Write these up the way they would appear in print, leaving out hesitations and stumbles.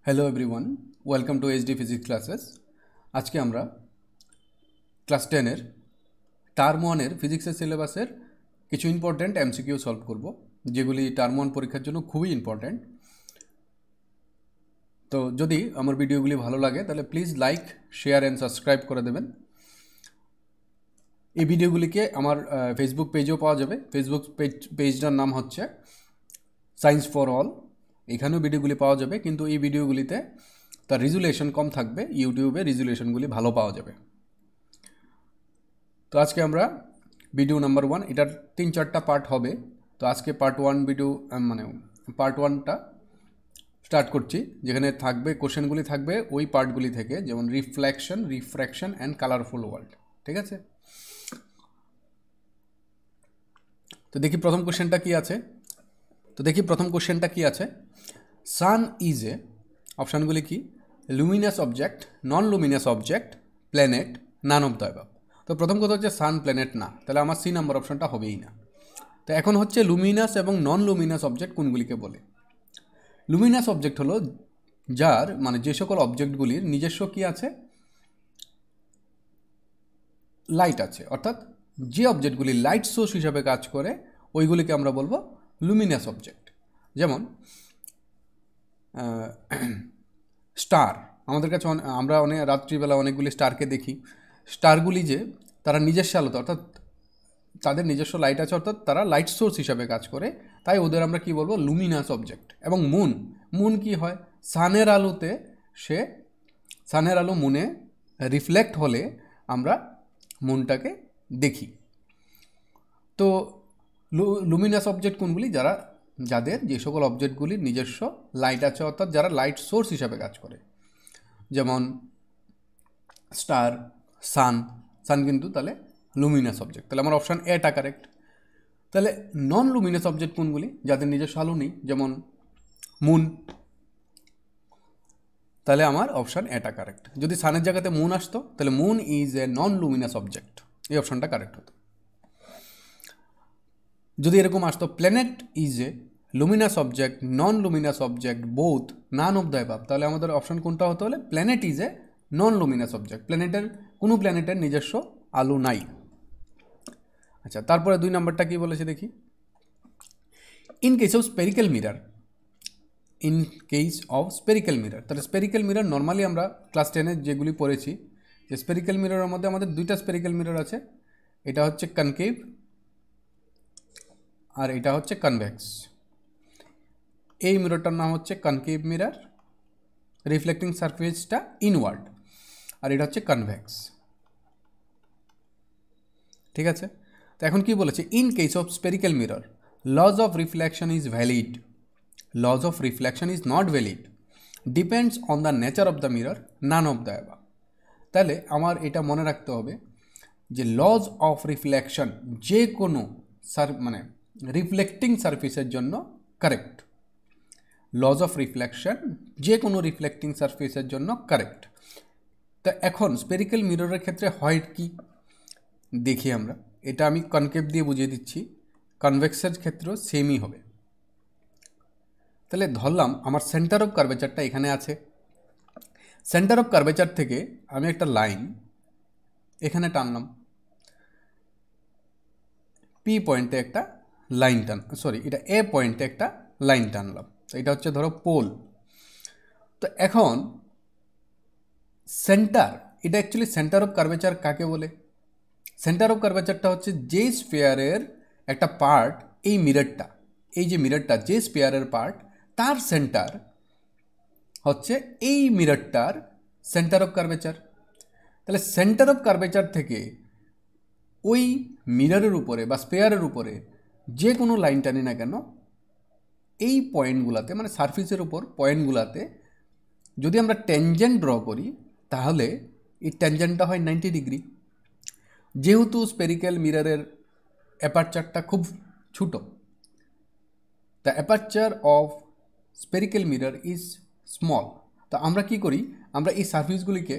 Hello everyone, welcome to HD physics classes. আজকে আমরা class 10-এর term 1-এর ফিজিক্সের সিলেবাসের কিছু ইম্পর্ট্যান্ট এমসিকিউ সলভ করব, যেগুলি টার্ম 1 পরীক্ষার জন্য খুবই ইম্পর্ট্যান্ট। তো যদি আমার ভিডিওগুলি ভালো লাগে তাহলে please like, share and subscribe করে দেবেন। এই ভিডিওগুলিকে আমার ফেসবুক পেজেও পাওয়া যাবে। ফেসবুক পেজটার নাম হচ্ছে সায়েন্স ফর অল। এখানেও ভিডিওগুলি পাওয়া যাবে, কিন্তু এই ভিডিওগুলিতে তার রিজুলেশন কম থাকবে, ইউটিউবে রিজুলেশনগুলি ভালো পাওয়া যাবে। তো আজকে আমরা ভিডিও নাম্বার 1, এটার 3-4টা পার্ট হবে। তো আজকে পার্ট 1 ভিডিও পার্ট 1টা স্টার্ট করছি, যেখানে থাকবে কোশ্চেনগুলি থাকবে ওই পার্টগুলি থেকে, যেমন reflection, refraction and colourful world. ঠিক আছে, তো দেখি প্রথম কোশ্চেনটা কি আছে। সান ইজ এ, অপশানগুলি কি? Luminous object, non Luminous object, planet, naan of the above. তো প্রথম কথা হচ্ছে সান প্ল্যানেট না, তাহলে আমার সি নাম্বার অপশানটা হবেই না। তো এখন হচ্ছে লুমিনাস এবং নন লুমিনাস অবজেক্ট কোনগুলিকে বলে। লুমিনাস অবজেক্ট হলো যার যে সকল অবজেক্টগুলির নিজস্ব কি আছে, লাইট আছে, অর্থাৎ যে অবজেক্টগুলি লাইট সোর্স হিসাবে কাজ করে ওইগুলিকে আমরা বলবো লুমিনাস অবজেক্ট। যেমন স্টার, আমাদের কাছে আমরা রাত্রিবেলা অনেকগুলি স্টারকে দেখি। স্টারগুলি যে তারা নিজস্ব আলোতে, অর্থাৎ তাদের নিজস্ব লাইট আছে, অর্থাৎ তারা লাইট সোর্স হিসাবে কাজ করে, তাই ওদের আমরা কি বলবো, লুমিনাস অবজেক্ট। এবং মুন কি হয়, সানের আলো মুনে রিফ্লেক্ট হলে আমরা মুনটাকে দেখি। তো লুমিনাস অবজেক্ট কোনগুলি? যাদের যে সকল অবজেক্টগুলির নিজস্ব লাইট আছে, অর্থাৎ যারা লাইট সোর্স হিসাবে কাজ করে, যেমন স্টার, সান কিন্তু তাহলে লুমিনাস অবজেক্ট। তাহলে আমার অপশান এটা কারেক্ট। তাহলে নন লুমিনাস অবজেক্ট কোনগুলি? যাদের নিজস্ব আলো নেই, যেমন মুন। তাহলে আমার অপশান এটা কারেক্ট। যদি সানের জায়গাতে মুন আসতো তাহলে moon is a non Luminous object, এই অপশানটা কারেক্ট হতো। যদি এরকম আসতো planet is a Luminous object, non Luminous object, both, naan of the above, তাহলে আমাদের অপশান কোনটা হতে হলে planet is a non Luminous object. কোনো প্ল্যানেটের নিজস্ব আলো নাই। আচ্ছা, তারপরে 2 নম্বরটা কি বলেছে দেখি। In case of spherical mirror, তাহলে স্পেরিক্যাল মিরর নর্মালি আমরা ক্লাস 10-এ যেগুলি পড়েছি, যে স্পেরিক্যাল মিররের মধ্যে আমাদের 2টা স্পেরিক্যাল মিরর আছে। এটা হচ্ছে কনকেভ আর এটা হচ্ছে কনভেক্স। এই মিররটার নাম হচ্ছে কনকেভ মিরর, রিফ্লেক্টিং সারফেসটা ইনওয়ার্ড, আর এটা হচ্ছে কনভেক্স। ঠিক আছে, তো এখন কি বলেছে, in case of spherical mirror lodge of reflection is valid, lodge of reflection is not valid, depends on the nature of the mirror, naan of the above. তাহলে আমার এটা মনে রাখতে হবে যে লজ অফ রিফ্লেকশন যে কোনো রিফ্লেক্টিং সারফেসের জন্য কারেক্ট। লজ অফ রিফ্লেকশন যে কোনো রিফ্লেক্টিং সারফেসের জন্য কারেক্ট। তা এখন স্পেরিক্যাল মিররের ক্ষেত্রে হয় কি দেখি আমরা, এটা আমি কনকেভ দিয়ে বুঝিয়ে দিচ্ছি, কনভেক্সের ক্ষেত্রেও সেমই হবে। তাহলে ধরলাম আমার সেন্টার অফ কার্ভেচারটা এখানে আছে। সেন্টার অফ কার্ভেচার থেকে আমি একটা লাইন এখানে টানলাম, পি পয়েন্টে একটা লাইন এটা এ পয়েন্টে একটা লাইন টানলাম। তো এটা হচ্ছে ধরো পোল। তো এখন সেন্টার, এটা অ্যাকচুয়ালি সেন্টার অফ কার্ভেচার কাকে বলে? সেন্টার অফ কার্ভেচারটা হচ্ছে যে স্ফিয়ারের একটা পার্ট, এই যে মিররটা যে স্ফিয়ারের পার্ট, তার সেন্টার হচ্ছে এই মিররটার সেন্টার অফ কার্ভেচার। তাহলে সেন্টার অফ কার্ভেচার থেকে ওই মিররের উপরে বা স্ফিয়ারের উপরে যে কোনো লাইন টানি না কেন, এই পয়েন্টগুলোতে সারফেসের উপর পয়েন্টগুলোতে যদি আমরা ট্যানজেন্ট ড্র করি, তাহলে এই ট্যানজেন্টটা হয় 90 ডিগ্রি। যেহেতু স্পেরিক্যাল মিররের অ্যাপারচারটা খুব ছোট, the aperture of spherical mirror is small. তো আমরা কি করি, আমরা এই সারফেসগুলিকে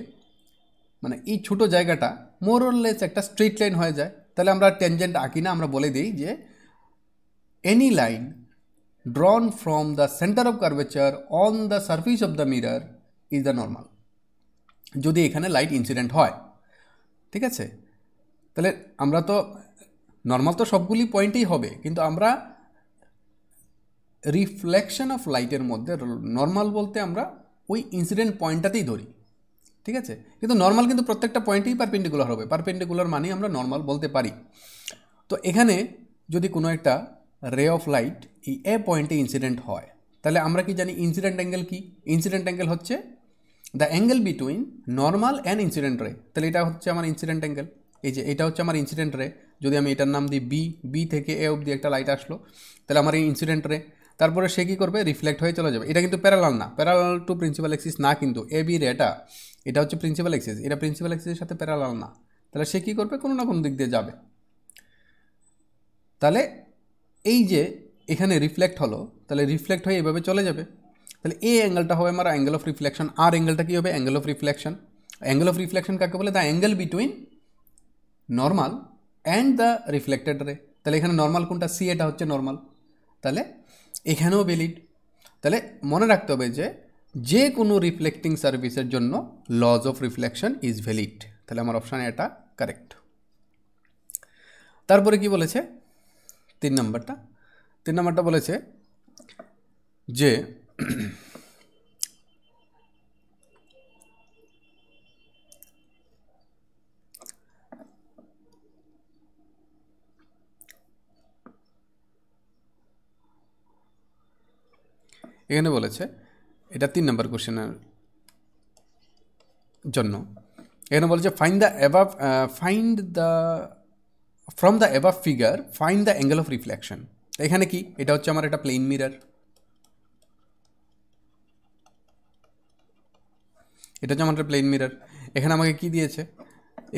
এই ছোটো জায়গাটা মোর অর লেস একটা স্ট্রেট লাইন হয়ে যায়। তাহলে আমরা ট্যানজেন্ট আঁকি না, আমরা বলে দিই যে any line drawn from the center of curvature on the surface of the mirror is the normal. যদি এখানে লাইট ইনসিডেন্ট হয়, ঠিক আছে, তাহলে আমরা তো নর্মাল তো সবগুলি পয়েন্টেই হবে, কিন্তু আমরা রিফ্লেকশন অফ লাইটের মধ্যে নর্মাল বলতে আমরা ওই ইনসিডেন্ট পয়েন্টটাতেই ধরি, ঠিক আছে। কিন্তু নর্মাল কিন্তু প্রত্যেকটা পয়েন্টেই পারপেন্ডিকুলার হবে, পারপেন্ডিকুলার মানে আমরা নর্মাল বলতে পারি। তো এখানে যদি কোনো একটা রে অফ লাইট এই এ পয়েন্টে ইনসিডেন্ট হয়, তাহলে আমরা কি জানি ইনসিডেন্ট অ্যাঙ্গেল কি? ইনসিডেন্ট অ্যাঙ্গেল হচ্ছে the angle between normal and incident রে। তাহলে এটা হচ্ছে আমার ইনসিডেন্ট অ্যাঙ্গেল, এই যে এটা হচ্ছে আমার ইনসিডেন্ট রে। যদি আমি এটার নাম দিই বি, বি থেকে এ অবধি একটা লাইট আসলো, তাহলে আমার এই ইনসিডেন্ট রে। তারপরে সে কী করবে? রিফ্লেক্ট হয়ে চলে যাবে। এটা কিন্তু প্যারালাল না, প্যারালাল টু প্রিন্সিপাল অ্যাক্সিস না, কিন্তু এ বি রেটা এটা হচ্ছে প্রিন্সিপাল অ্যাক্সিস, এটা প্রিন্সিপাল অ্যাক্সিসের সাথে প্যারালাল না। তাহলে সে কী করবে? কোনো না কোনো দিক দিয়ে যাবে। তাহলে এই যে এখানে রিফ্লেক্ট হলো, তাহলে রিফ্লেক্ট হয়ে এভাবে চলে যাবে। তাহলে এই অ্যাঙ্গেলটা হবে আমার অ্যাঙ্গেল অফ রিফ্লেকশন, আর অ্যাঙ্গেলটা কী হবে? Angle of reflection. Angle of reflection কাকে বলে? The angle between normal and the reflected রে। তাহলে এখানে নর্মাল কোনটা? সি, এটা হচ্ছে নর্মাল। তাহলে এখানেও ভ্যালিড। তাহলে মনে রাখতে হবে যে কোনো রিফ্লেক্টিং সার্ভিসের জন্য lodge of reflection is valid. তাহলে আমার অপশানে এটা কারেক্ট। তারপরে কি বলেছে? 3 নম্বরটা বলেছে যে এখানে বলেছে, এটা 3 নম্বর কোশ্চেনের জন্য এখানে বলেছে from the above figure find the angle of reflection. এখানে কি? এটা হচ্ছে আমার একটা প্লেন মিরর, এটা হচ্ছে আমার একটা প্লেন মিরর। এখানে আমাকে কি দিয়েছে?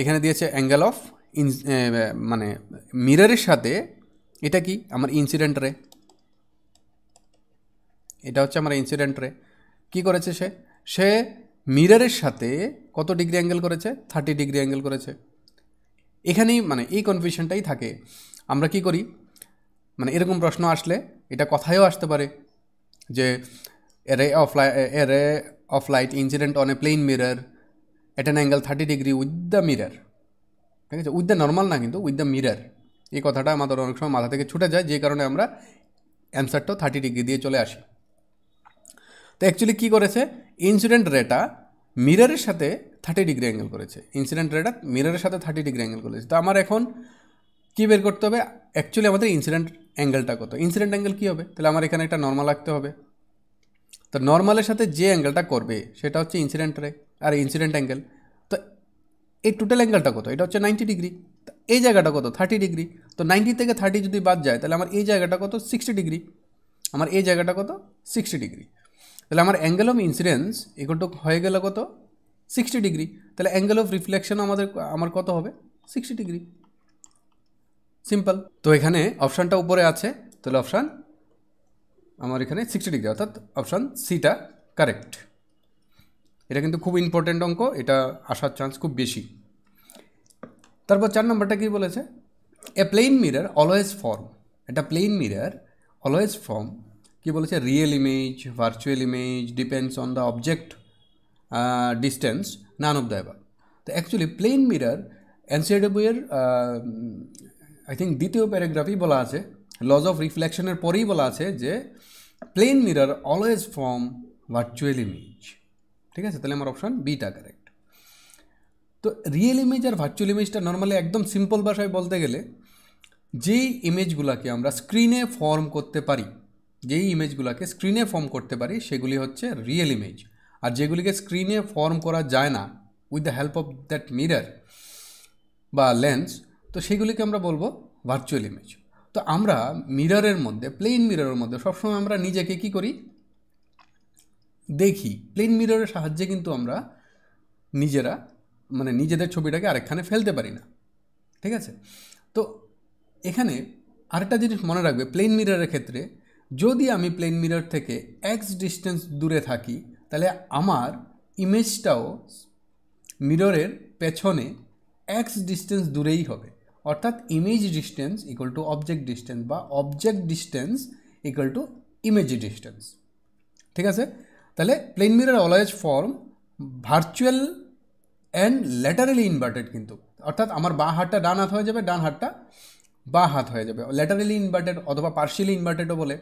এখানে দিয়েছে অ্যাঙ্গেল অফ মানে মিররের সাথে এটা কি? আমার ইনসিডেন্ট রে। এটা হচ্ছে আমার ইনসিডেন্ট রে। কী করেছে সে মিররের সাথে কত ডিগ্রি অ্যাঙ্গেল করেছে? 30 ডিগ্রি অ্যাঙ্গেল করেছে। এখানেই মানে এই কনফিউশনটাই থাকে। আমরা কি করি, মানে এরকম প্রশ্ন আসলে এটা কথায়ও আসতে পারে যে a ray of light incident on a plane mirror at an angle 30 degree with the mirror, ঠিক আছে, উইথ দ্য নর্মাল না, কিন্তু উইথ দ্য মিরর। এই কথাটা আমাদের অনেক সময় মাথা থেকে ছুটে যায়, যে কারণে আমরা অ্যান্সারটাও 30 ডিগ্রি দিয়ে চলে আসি। তো অ্যাকচুয়ালি কী করেছে? ইনসিডেন্ট রেটা মিররের সাথে 30 ডিগ্রি অ্যাঙ্গেল করেছে, ইনসিডেন্ট রেটা মিররের সাথে 30 ডিগ্রি অ্যাঙ্গেল করেছে। তো আমার এখন কী বের করতে হবে? অ্যাকচুয়ালি আমাদের ইনসিডেন্ট অ্যাঙ্গেলটা কত? ইনসিডেন্ট অ্যাঙ্গেল কী হবে? তাহলে আমার এখানে একটা নর্মাল রাখতে হবে। তো নর্মালের সাথে যে অ্যাঙ্গেলটা করবে সেটা হচ্ছে ইনসিডেন্ট রে আর ইনসিডেন্ট অ্যাঙ্গেল। তো এই টোটাল অ্যাঙ্গেলটা কত? এটা হচ্ছে 90 ডিগ্রি। এই জায়গাটা কত? 30 ডিগ্রি। তো 90 থেকে 30 যদি বাদ যায়, তাহলে আমার এই জায়গাটা কত? 60 ডিগ্রি। আমার এই জায়গাটা কত? 60 ডিগ্রি। তাহলে আমার angle of incidence equal to হয়ে গেল কত? 60 ডিগ্রি। তাহলে অ্যাঙ্গেল অফ রিফ্লেকশন আমার কত হবে? 60 ডিগ্রি। সিম্পল। তো এখানে অপশানটা উপরে আছে, তাহলে অপশান আমার এখানে 60 ডিগ্রি, অর্থাৎ অপশান সিটা কারেক্ট। এটা কিন্তু খুব ইম্পর্টেন্ট অঙ্ক, এটা আসার চান্স খুব বেশি। তারপর 4 নম্বরটা কী বলেছে? A plane mirror always form. এটা প্লেন মিরর অলওয়েজ ফর্ম কি বলেছে? Real image, virtual image, depends on the object, distance, none of the above. তো অ্যাকচুয়ালি প্লেন মিরর এনসিডব্লিউয়ের আই থিঙ্ক দ্বিতীয় প্যারাগ্রাফেই বলা আছে, লজ অফ রিফ্লেকশনের পরেই বলা আছে যে plane mirror always form virtual image, ঠিক আছে। তাহলে আমার অপশান বিটা কারেক্ট। তো রিয়েল ইমেজ আর ভার্চুয়াল ইমেজটা নর্মালি একদম সিম্পল ভাষায় বলতে গেলে যেই ইমেজগুলোকে আমরা স্ক্রিনে ফর্ম করতে পারি, সেগুলি হচ্ছে রিয়েল ইমেজ। আর যেগুলিকে স্ক্রিনে ফর্ম করা যায় না with the help of that mirror বা লেন্স, তো সেগুলিকে আমরা বলবো ভার্চুয়াল ইমেজ। তো আমরা মিররের মধ্যে, প্লেন মিররের মধ্যে সবসময় আমরা নিজেকে কী করি? দেখি। প্লেন মিররের সাহায্যে কিন্তু আমরা নিজেদের ছবিটাকে আরেকখানে ফেলতে পারি না, ঠিক আছে। তো এখানে আরেকটা জিনিস মনে রাখবে, প্লেন মিররের ক্ষেত্রে যদি আমি প্লেন মিরর থেকে এক্স ডিস্টেন্স দূরে থাকি, তাহলে আমার ইমেজটাও মিররের পেছনে এক্স ডিস্টেন্স দূরেই হবে। অর্থাৎ image distance equal to object distance বা object distance equal to image distance. ঠিক আছে, তাহলে plane mirror always form virtual and laterally inverted, কিন্তু অর্থাৎ আমার বাঁ হাতটা ডান হাত হয়ে যাবে, ডান হাতটা বাঁ হাত হয়ে যাবে, ল্যাটারালি ইনভার্টেড অথবা পার্শিয়ালি ইনভার্টেডও বলে।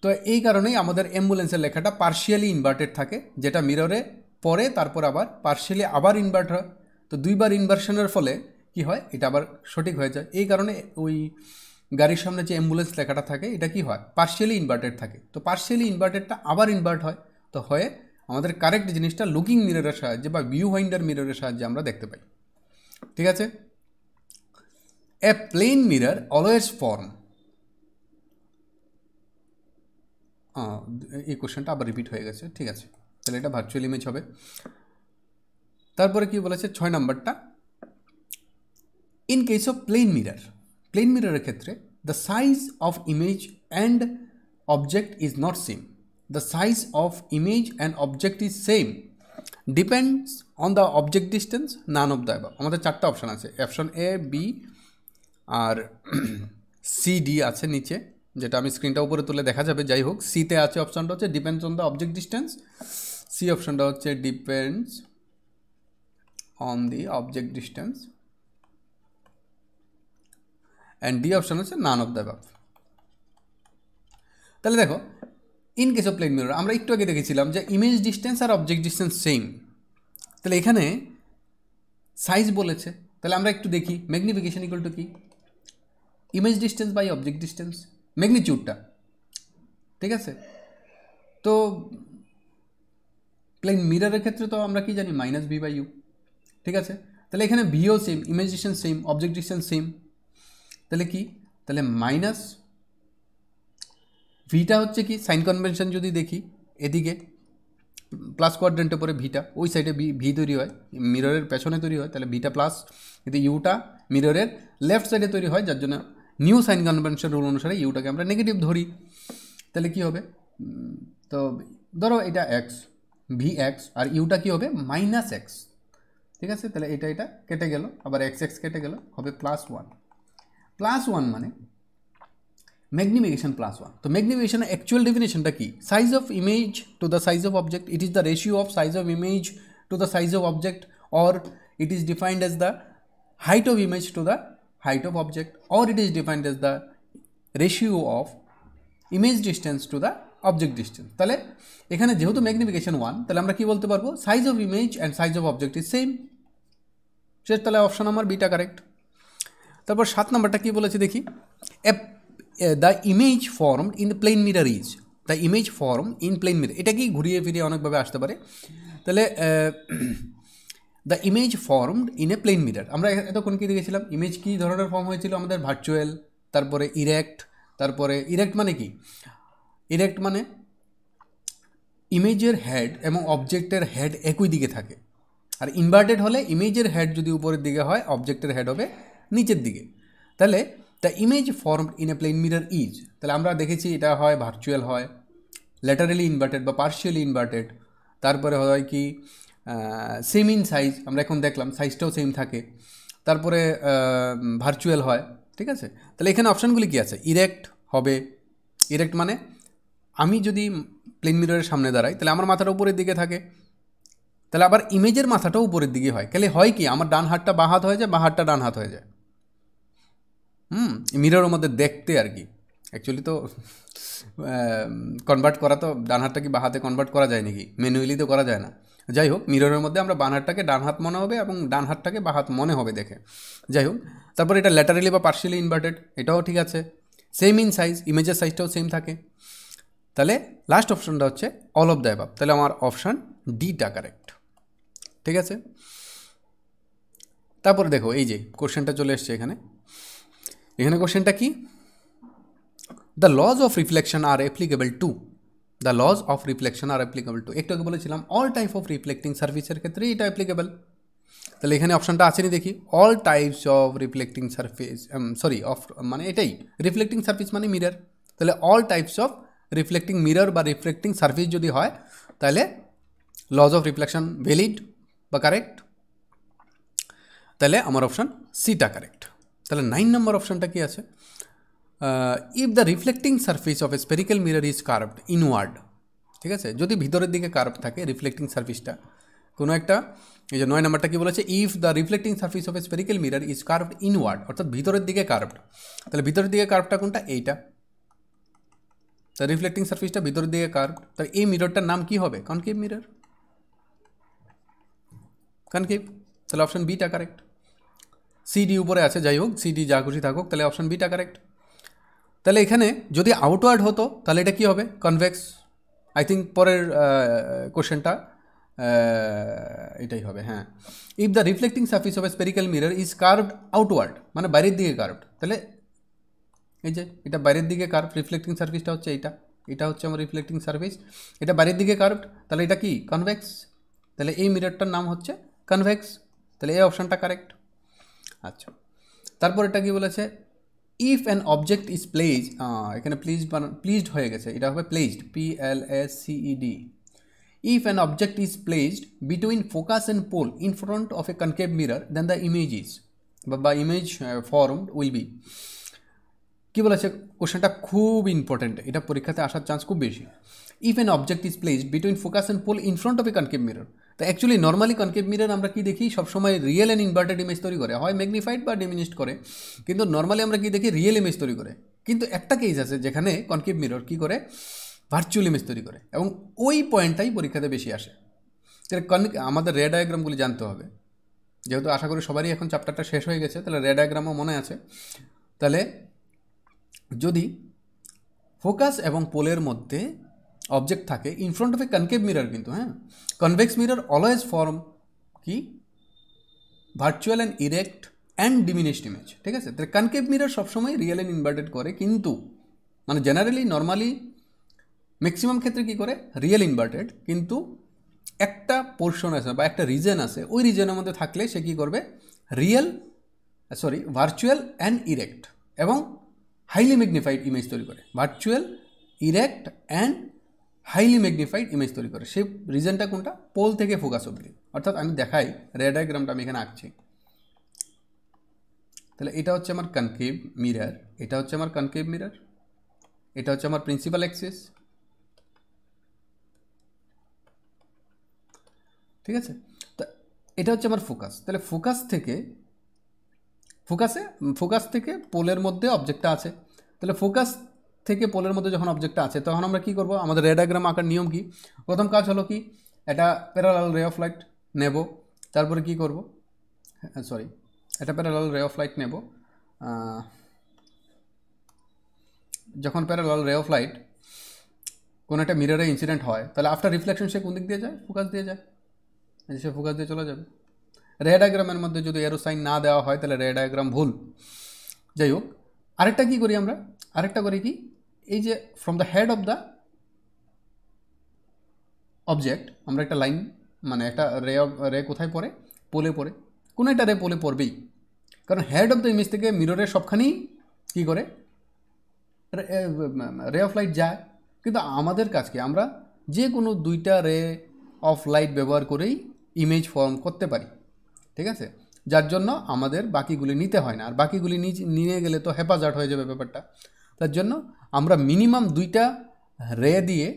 তো এই কারণেই আমাদের অ্যাম্বুলেন্সের লেখাটা পার্শিয়ালি ইনভার্টেড থাকে, যেটা মিররে পরে তারপর আবার পার্শিয়ালি আবার ইনভার্ট হয়। তো দুইবার ইনভার্সনের ফলে কি হয়, এটা আবার সঠিক হয়ে যায়। এই কারণে ওই গাড়ির সামনে যে অ্যাম্বুলেন্স লেখাটা থাকে এটা কি হয়, পার্শিয়ালি ইনভার্টেড থাকে। তো পার্শিয়ালি ইনভার্টেডটা আবার ইনভার্ট হয়, তো হয়ে আমাদের কারেক্ট জিনিসটা লুকিং মিররের সাহায্যে বা ভিউ ফাইন্ডার মিররের সাহায্যে আমরা দেখতে পাই। ঠিক আছে, এ প্লেন মিরর অলওয়েজ ফর্ম, এই কোশ্চেনটা আবার রিপিট হয়ে গেছে। ঠিক আছে, তাহলে এটা ভার্চুয়াল ইমেজ হবে। তারপরে কি বলেছে 6 নম্বরটা, in case of plane mirror, plane মিররের ক্ষেত্রে the size of image and object is not same, the size of image and object is same, depends on the object distance, none of the above. আমাদের 4টা option আছে, option A, B আর C, D আছে নিচে, যেটা আমি স্ক্রিনটা উপরে তুলে দেখা যাবে। যাই হোক, সিতে আছে অপশানটা হচ্ছে depends on the object distance, C অপশানটা হচ্ছে depends on the object distance, and D option হচ্ছে নান অফ দ্য অ্যাবাভ। তাহলে দেখো, in case of plane mirror আমরা একটু আগে দেখেছিলাম যে ইমেজ ডিস্টেন্স আর অবজেক্ট ডিস্টেন্স সেম। তাহলে এখানে সাইজ বলেছে, তাহলে আমরা একটু দেখি ম্যাগনিফিকেশন ইকুয়াল টু কি, image distance by object distance, ম্যাগনিটিউডটা। ঠিক আছে, তো প্লেন মিররের ক্ষেত্রে তো আমরা কি জানি, মাইনাস ভি বাই ইউ। ঠিক আছে, তাহলে এখানে ভিও same, image distance same, object distance same, তাহলে কি, তাহলে মাইনাস ভিটা হচ্ছে কি, সাইন কনভেনশন যদি দেখি এদিকে প্লাস কোয়াড্রেন্টের পরে ভিটা, ওই সাইডে ভি তৈরি হয়, মিররের পেছনে তৈরি হয়, তাহলে ভিটা প্লাস, কিন্তু ইউটা মিররের লেফট সাইডে তৈরি হয়, যার জন্য নিউ সাইন কনভেনশন রুল অনুসারে ইউটাকে আমরা নেগেটিভ ধরি। তাহলে কি হবে, তো ধরো এটা এক্স, ভি এক্স, আর ইউটা কি হবে মাইনাস এক্স। ঠিক আছে, তাহলে এটা কেটে গেল, আবার এক্স এক্স কেটে গেল, হবে +1। +1 মানে ম্যাগনিফিকেশন +1। তো ম্যাগনিফিকেশন অ্যাকচুয়াল ডেফিনেশনটা কি, size of image to the size of object, it is the ratio of size of image to the size of object, or it is defined as the height of image to the height of object, or it is defined as the ratio of image distance to the object distance। তাহলে এখানে যেহেতু magnification 1, তাহলে আমরা কি বলতে পারবো, size of image and size of object is same. শেষ, তাহলে অপশন আমার বিটা কারেক্ট। তারপর 7 নম্বরটা কি বলেছে দেখি, the image formed in the plane mirror is, the image form in plane mirror, এটা কি ঘুরিয়ে ফিরিয়ে অনেকভাবে আসতে পারে। তাহলে the image formed in a plane mirror, আমরা এতক্ষণ কি দেখেছিলাম, ইমেজ কী ধরনের ফর্ম হয়েছিল আমাদের, ভার্চুয়াল, তারপরে ইরেক্ট, তারপরে ইরেক্ট মানে কি, ইরেক্ট মানে ইমেজের হেড এবং অবজেক্টের হেড একই দিকে থাকে, আর ইনভার্টেড হলে ইমেজের হেড যদি উপরের দিকে হয়, অবজেক্টের হেড হবে নিচের দিকে। তাহলে the image formed in a plane mirror is, তাহলে আমরা দেখেছি এটা হয় ভার্চুয়াল, হয় ল্যাটারালি ইনভার্টেড বা পার্শিয়ালি ইনভার্টেড, তারপরে হয় কি সেম ইন সাইজ, আমরা এখন দেখলাম সাইজটাও সেম থাকে, তারপরে ভার্চুয়াল হয়। ঠিক আছে, তাহলে এখানে অপশানগুলি কী আছে, ইরেক্ট হবে, ইরেক্ট মানে আমি যদি প্লেন মিররের সামনে দাঁড়াই তাহলে আমার মাথাটা উপরের দিকে থাকে, তাহলে আবার ইমেজের মাথাটাও উপরের দিকে হয়, তাহলে হয় কি, আমার ডান হাতটা বাঁ হাত হয়ে যায়, বাঁ হাতটা ডান হাত হয়ে যায়। মিররের মধ্যে দেখতে আর কি, অ্যাকচুয়ালি তো কনভার্ট করা তো ডান হাতটা কি বাঁ হাতে কনভার্ট করা যায় নাকি, ম্যানুয়ালি তো করা যায় না। যাই হোক, মিররের মধ্যে আমরা বাঁ হাতটাকে ডান হাত মনে হবে এবং ডান হাতটাকে বাঁ হাত মনে হবে দেখে। যাই হোক, তারপর এটা ল্যাটারালি বা পার্শিয়ালি ইনভার্টেড, এটাও ঠিক আছে, সেম ইন সাইজ, ইমেজের সাইজটাও সেম থাকে। তাহলে লাস্ট অপশনটা হচ্ছে অল অফ দ্য অ্যাবাভ, তাহলে আমার অপশান ডিটা কারেক্ট। ঠিক আছে, তারপরে দেখো এই যে কোশ্চেনটা চলে এসছে এখানে, এখানে কোশ্চেনটা কি, the laws of reflection are applicable to, the laws of reflection are applicable to, একটু আগে বলেছিলাম অল টাইপ অফ রিফ্লেক্টিং সার্ফেসের ক্ষেত্রে এটা অ্যাপ্লিকেবল। তাহলে এখানে অপশানটা আছে নি দেখি, all types of reflecting surface, sorry of মানে এটাই রিফ্লেক্টিং সার্ফেস মানে মিরর, তাহলে all types of reflecting mirror বা রিফ্লেক্টিং সার্ফেস যদি হয় তাহলে লজ অফ রিফ্লেকশন ভ্যালিড বা কারেক্ট, তাহলে আমার অপশান সিটা কারেক্ট। তাহলে 9 নম্বর অপশানটা কি আছে, if the reflecting surface of A spherical mirror is curved inward, ঠিক আছে, যদি ভিতরের দিকে কার্ভ থাকে রিফ্লেক্টিং সারফেসটা কোনো একটা, এই যে 9 নম্বরটা কী বলেছে, if the reflecting surface of A spherical mirror is curved inward, অর্থাৎ ভিতরের দিকে কার্ভড, তাহলে ভিতরের দিকে কার্ভটা কোনটা, এইটা, তা রিফ্লেক্টিং সারফেসটা ভিতরের দিকে কার্ভড, তাহলে এই মিররটার নাম কি হবে, কনকেভ মিরর, কনকেভ, তাহলে অপশন বিটা কারেক্ট। সিডি উপরে আছে, যাই হোক সিডি যা খুশি থাকুক, তাহলে অপশন বিটা কারেক্ট। তাহলে এখানে যদি আউটওয়ার্ড হতো তাহলে এটা কী হবে, কনভেক্স। আই থিঙ্ক পরের কোশ্চেনটা এটাই হবে, হ্যাঁ। If the reflecting surface of A spherical mirror is curved outward, মানে বাইরের দিকে কার্ভড, তাহলে এই যে এটা বাইরের দিকে কার্ভ, রিফ্লেক্টিং সারফেসটা হচ্ছে এইটা, এটা হচ্ছে আমার রিফ্লেক্টিং সারফেস, এটা বাইরের দিকে কার্ভড, তাহলে এটা কি কনভেক্স, তাহলে এই মিররটার নাম হচ্ছে কনভেক্স, তাহলে এই অপশানটা কারেক্ট। আচ্ছা, তারপর এটা কি বলেছে, if an object is placed, এখানে প্লিজড হয়ে গেছে, এটা হবে placed, PLACED। If an object is placed between focus and pole in front of a concave mirror then the image is বা ইমেজ ফর্মড উইল বি। কী বলেছে, কোশ্চেনটা খুব ইম্পর্টেন্ট, এটা পরীক্ষাতে আসার চান্স খুব বেশি। If an object is placed between focus and pole in front of a concave mirror, তো অ্যাকচুয়ালি নর্মালি কনকেভ মিরর আমরা কি দেখি, সবসময় রিয়েল অ্যান্ড ইনভার্টেড ইমেজ তৈরি করে, হয় ম্যাগনিফাইড বা ডিমিনিশড করে, কিন্তু নর্মালি আমরা কি দেখি, রিয়েল ইমেজ তৈরি করে। কিন্তু একটা কেস আছে যেখানে কনকেভ মিরর কী করে, ভার্চুয়াল ইমেজ তৈরি করে, এবং ওই পয়েন্টটাই পরীক্ষাতে বেশি আসে। আমাদের রে ডায়াগ্রামগুলি জানতে হবে, যেহেতু আশা করি সবারই এখন চ্যাপ্টারটা শেষ হয়ে গেছে, তাহলে রে ডায়াগ্রামও মনে আছে। তাহলে যদি ফোকাস এবং পোলের মধ্যে অবজেক্ট থাকে in front of a concave mirror, কিন্তু হ্যাঁ, কনভেক্স মিরর অলওয়েজ ফর্ম কি, virtual and erect and diminished image, ঠিক আছে। তাহলে কনকেভ মিরর সবসময় রিয়েল অ্যান্ড ইনভার্টেড করে, কিন্তু মানে জেনারেলি নর্মালি ম্যাক্সিমাম ক্ষেত্রে কী করে, রিয়েল ইনভার্টেড, কিন্তু একটা পোর্শন আছে বা একটা রিজন আছে, ওই রিজনের মধ্যে থাকলে সে কী করবে, ভার্চুয়াল অ্যান্ড ইরেক্ট এবং হাইলি ম্যাগনিফাইড ইমেজ তৈরি করে, virtual, erect and highly magnified image তৈরি করে। সেই রিজনটা কোনটা, পোল থেকে ফোকাস অবধি, অর্থাৎ আমি দেখাই রে ডায়াগ্রামটা আমি এখানে আঁকছি। তাহলে এটা হচ্ছে আমার কনকেভ মিরর, এটা হচ্ছে আমার কনকেভ মিরর, এটা হচ্ছে আমার প্রিন্সিপাল অ্যাক্সিস, ঠিক আছে। তো এটা হচ্ছে আমার ফোকাস, তাহলে ফোকাস থেকে পোলের মধ্যে অবজেক্টটা আছে, তাহলে ফোকাস থেকে পোলের মধ্যে যখন অবজেক্টটা আছে তখন আমরা কি করব, আমাদের রে ডায়াগ্রাম আঁকার নিয়ম কি, প্রথম কাজ হলো কি, এটা প্যারালাল রে অফ লাইট নেব, তারপরে কি করব, এটা প্যারালাল রে অফ লাইট নেব, যখন প্যারালাল রে অফ লাইট কোনো একটা মিররে ইনসিডেন্ট হয়, তাহলে আফটার রিফ্লেকশন সে কোন দিক দিয়ে যায়, ফোকাস দিয়ে যায়, সে ফোকাস দিয়ে চলে যাবে। রে ডায়াগ্রামের মধ্যে যদি এরো সাইন না দেওয়া হয় তাহলে রে ডায়াগ্রাম ভুল। যাই হোক, আরেকটা কী করি আমরা, আরেকটা করি কি, এই যে from the head of the object আমরা একটা লাইন, মানে একটা রে কোথায় পড়ে, পোলে পড়ে, কোনো একটা রে পোলে পড়বেই, কারণ হেড অফ দ্য ইমেজ থেকে মিররের সবখানেই কী করে, রে অফ লাইট যায়। কিন্তু আমাদের কাজ কি, আমরা যে কোনো দুইটা রে অফ লাইট ব্যবহার করেই ইমেজ ফর্ম করতে পারি, ঠিক আছে, যার জন্য আমাদের বাকিগুলি নিতে হয় না, আর বাকিগুলি নিয়ে গেলে তো হেফাজত হয়ে যাবে ব্যাপারটা। তার জন্য আমরা মিনিমাম দুইটা রে দিয়ে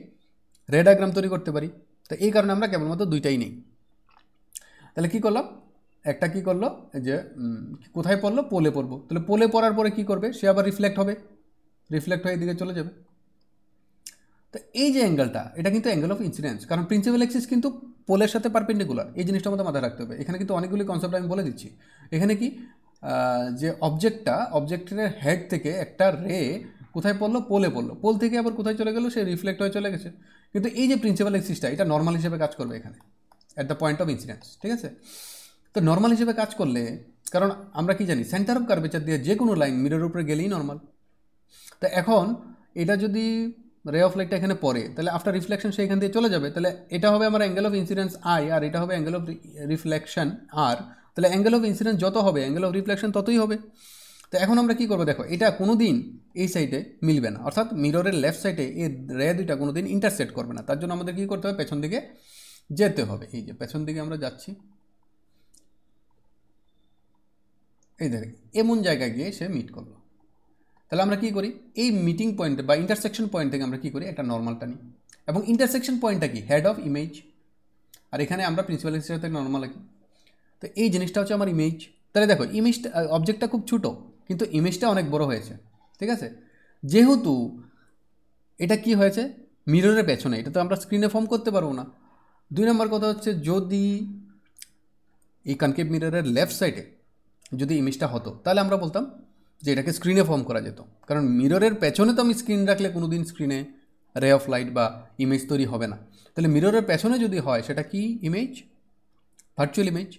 রে ডায়াগ্রাম তৈরি করতে পারি, তো এই কারণে আমরা কেবলমাত্র দুইটাই নেই। তাহলে কী করলাম, একটা কী করলো যে কোথায় পড়লো, পোলে পড়বো, তাহলে পোলে পড়ার পরে কী করবে, সে আবার রিফ্লেক্ট হয়ে এদিকে চলে যাবে। তো এই যে অ্যাঙ্গেলটা, এটা কিন্তু অ্যাঙ্গেল অফ ইনসিডেন্স, কারণ প্রিন্সিপাল অ্যাক্সিস কিন্তু পোলের সাথে পারপেন্ডিকুলার, এই জিনিসটা আমাদের মাথায় রাখতে হবে। এখানে কিন্তু অনেকগুলি কনসেপ্ট আমি বলে দিচ্ছি। এখানে কি যে অবজেক্টের হেড থেকে একটা রে কোথায় পড়লো, পোলে পড়লো, পোল থেকে আবার কোথায় চলে গেলো, সে রিফ্লেক্ট হয়ে চলে গেছে। কিন্তু এই যে প্রিন্সিপাল অ্যাক্সিসটা, এটা নর্মাল হিসেবে কাজ করবে এখানে at the point of incidence, ঠিক আছে। তো নর্মাল হিসেবে কাজ করলে, কারণ আমরা কি জানি, সেন্টার অফ কার্ভেচার দিয়ে যে কোনো লাইন মিররের উপরে গেলেই নর্মাল। তো এখন এটা যদি রে অফ লাইটটা এখানে পড়ে, তাহলে আফটার রিফ্লেকশন সে এখান দিয়ে চলে যাবে, তাহলে এটা হবে আমার অ্যাঙ্গেল অফ ইনসিডেন্স আই, আর এটা হবে অ্যাঙ্গেল অফ রিফ্লেকশন আর। তাহলে অ্যাঙ্গেল অফ ইনসিডেন্স যত হবে অ্যাঙ্গেল অফ রিফ্লেকশন ততই হবে। তো এখন আমরা কী করবো, দেখো এটা কোনো দিন এই সাইডে মিলবে না, অর্থাৎ মিররের লেফট সাইডে এই রে দুইটা কোনো দিন ইন্টারসেক্ট করবে না। তার জন্য আমাদের কী করতে হবে, পেছন দিকে যেতে হবে। এই যে পেছন দিকে আমরা যাচ্ছি, এই দেখে এমন জায়গায় গিয়ে সে মিট করলো। তাহলে আমরা কী করি, এই মিটিং পয়েন্ট বা ইন্টারসেকশন পয়েন্ট থেকে আমরা কী করি, একটা নর্মালটা নিই, এবং ইন্টারসেকশন পয়েন্টটা কি, হেড অফ ইমেজ, আর এখানে আমরা প্রিন্সিপাল এক্সিসের সাথে নর্মাল আঁকি। তো এই জিনিসটা হচ্ছে আমার ইমেজ। তাহলে দেখো ইমেজটা, অবজেক্টটা খুব ছোটো কিন্তু ইমেজটা অনেক বড় হয়েছে, ঠিক আছে। যেহেতু এটা কি হয়েছে মিররের পেছনে, এটা তো আমরা স্ক্রিনে ফর্ম করতে পারবো না। 2 নম্বর কথা হচ্ছে, যদি এই কনকেভ মিররের লেফট সাইডে যদি ইমেজটা হতো তাহলে আমরা বলতাম যে এটাকে স্ক্রিনে ফর্ম করা যেত, কারণ মিররের পেছনে তো আমি স্ক্রিন রাখলে কোনো দিন স্ক্রিনে রে অফ লাইট বা ইমেজ তৈরি হবে না। তাহলে মিররের পেছনে যদি হয় সেটা কি ইমেজ, ভার্চুয়াল ইমেজ।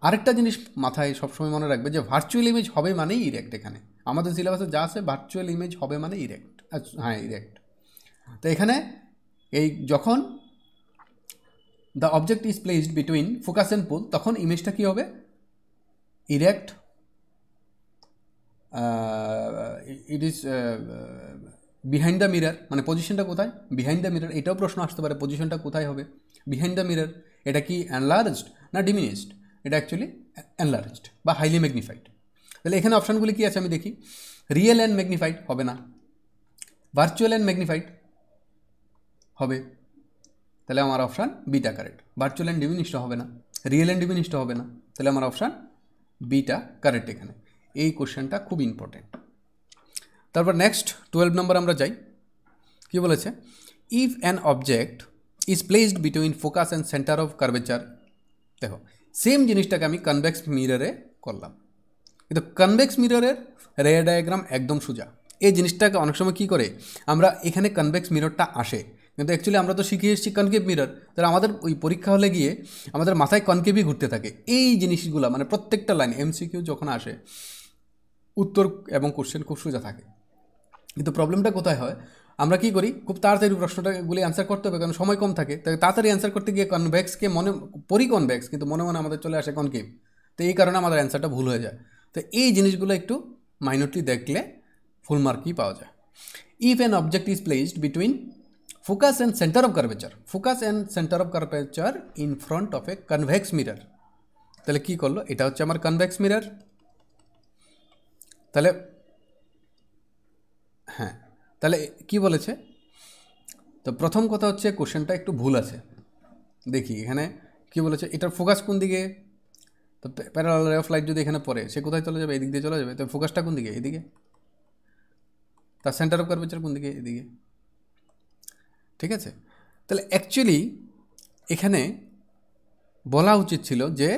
আরেকটা জিনিস মাথায় সবসময় মনে রাখবে যে ভার্চুয়াল ইমেজ হবে মানেই ইরেক্ট। এখানে আমাদের সিলেবাসে যা আছে ভার্চুয়াল ইমেজ হবে মানে ইরেক্ট, হ্যাঁ ইরেক্ট। তো এখানে এই যখন the object is placed between focus and pole, তখন ইমেজটা কী হবে, erect, it is behind the mirror, মানে পজিশনটা কোথায়, বিহাইন্ড দ্য মিরর। এটাও প্রশ্ন আসতে পারে, পজিশনটা কোথায় হবে, বিহাইন্ড দ্য মিরর। এটা কি এনলার্জড না ডিমিনিশড, এটা অ্যাকচুয়ালি এনলার্জড বা হাইলি ম্যাগনিফাইড। তাহলে এখানে অপশানগুলি কী আছে আমি দেখি, রিয়েল অ্যান্ড ম্যাগনিফাইড হবে না, ভার্চুয়াল অ্যান্ড ম্যাগনিফাইড হবে, তাহলে আমার অপশান বিটা কারেক্ট। ভার্চুয়াল অ্যান্ড ডিমিনিশড হবে না, রিয়েল অ্যান্ড ডিমিনিশড হবে না, তাহলে আমার অপশান বিটা কারেক্ট এখানে। এই কোশ্চেনটা খুব ইম্পর্টেন্ট। তারপর নেক্সট 12 নম্বর আমরা যাই, কি বলেছে, if an object is placed between focus and centre of curvature. দেখো সেম জিনিসটাকে আমি কনভেক্স মিররে করলাম, কিন্তু কনভেক্স মিররের রে ডায়াগ্রাম একদম সোজা। এই জিনিসটাকে অনেক সময় কী করে, আমরা এখানে কনভেক্স মিররটা আসে, কিন্তু অ্যাকচুয়ালি আমরা তো শিখে এসেছি কনকেভ মিরর, তাহলে আমাদের ওই পরীক্ষা হলে গিয়ে আমাদের মাথায় কনকেভই ঘুরতে থাকে। এই জিনিসগুলো মানে প্রত্যেকটা লাইন এমসিকিউ যখন আসে উত্তর এবং কোশ্চেন খুব সোজা থাকে, কিন্তু প্রবলেমটা কোথায় হয়, আমরা কী করি, খুব তাড়াতাড়ি প্রশ্নটাগুলি অ্যান্সার করতে হবে, কারণ সময় কম থাকে। তাই তাড়াতাড়ি অ্যান্সার করতে গিয়ে কনভেক্সকে মনে পরি কনভেক্স, কিন্তু মনে মনে আমাদের চলে আসে কনকেভ। তো এই কারণে আমাদের অ্যান্সারটা ভুল হয়ে যায়। তো এই জিনিসগুলো একটু মাইনরলি দেখলে ফুল মার্কই পাওয়া যায়। If an object is placed between focus and centre of curvature, focus and centre of curvature in front of A convex mirror, তাহলে কী করলো, এটা হচ্ছে আমার কনভেক্স মিরর। তাহলে হ্যাঁ, তাহলে কি বলেছে, তো প্রথম কথা হচ্ছে কোশ্চেনটা একটু ভুল আছে। দেখি এখানে কি বলেছে, এটার ফোকাস কোন দিকে, তো প্যারালাল রে অফ লাইট যদি এখানে পড়ে সে কোথায় চলে যাবে, এদিক দিয়ে চলে যাবে। তো ফোকাসটা কোন দিকে, এদিকে। তার সেন্টার অফ কার্ভেচার কোন দিকে, এদিকে, ঠিক আছে। তাহলে অ্যাকচুয়ালি এখানে বলা উচিত ছিল যে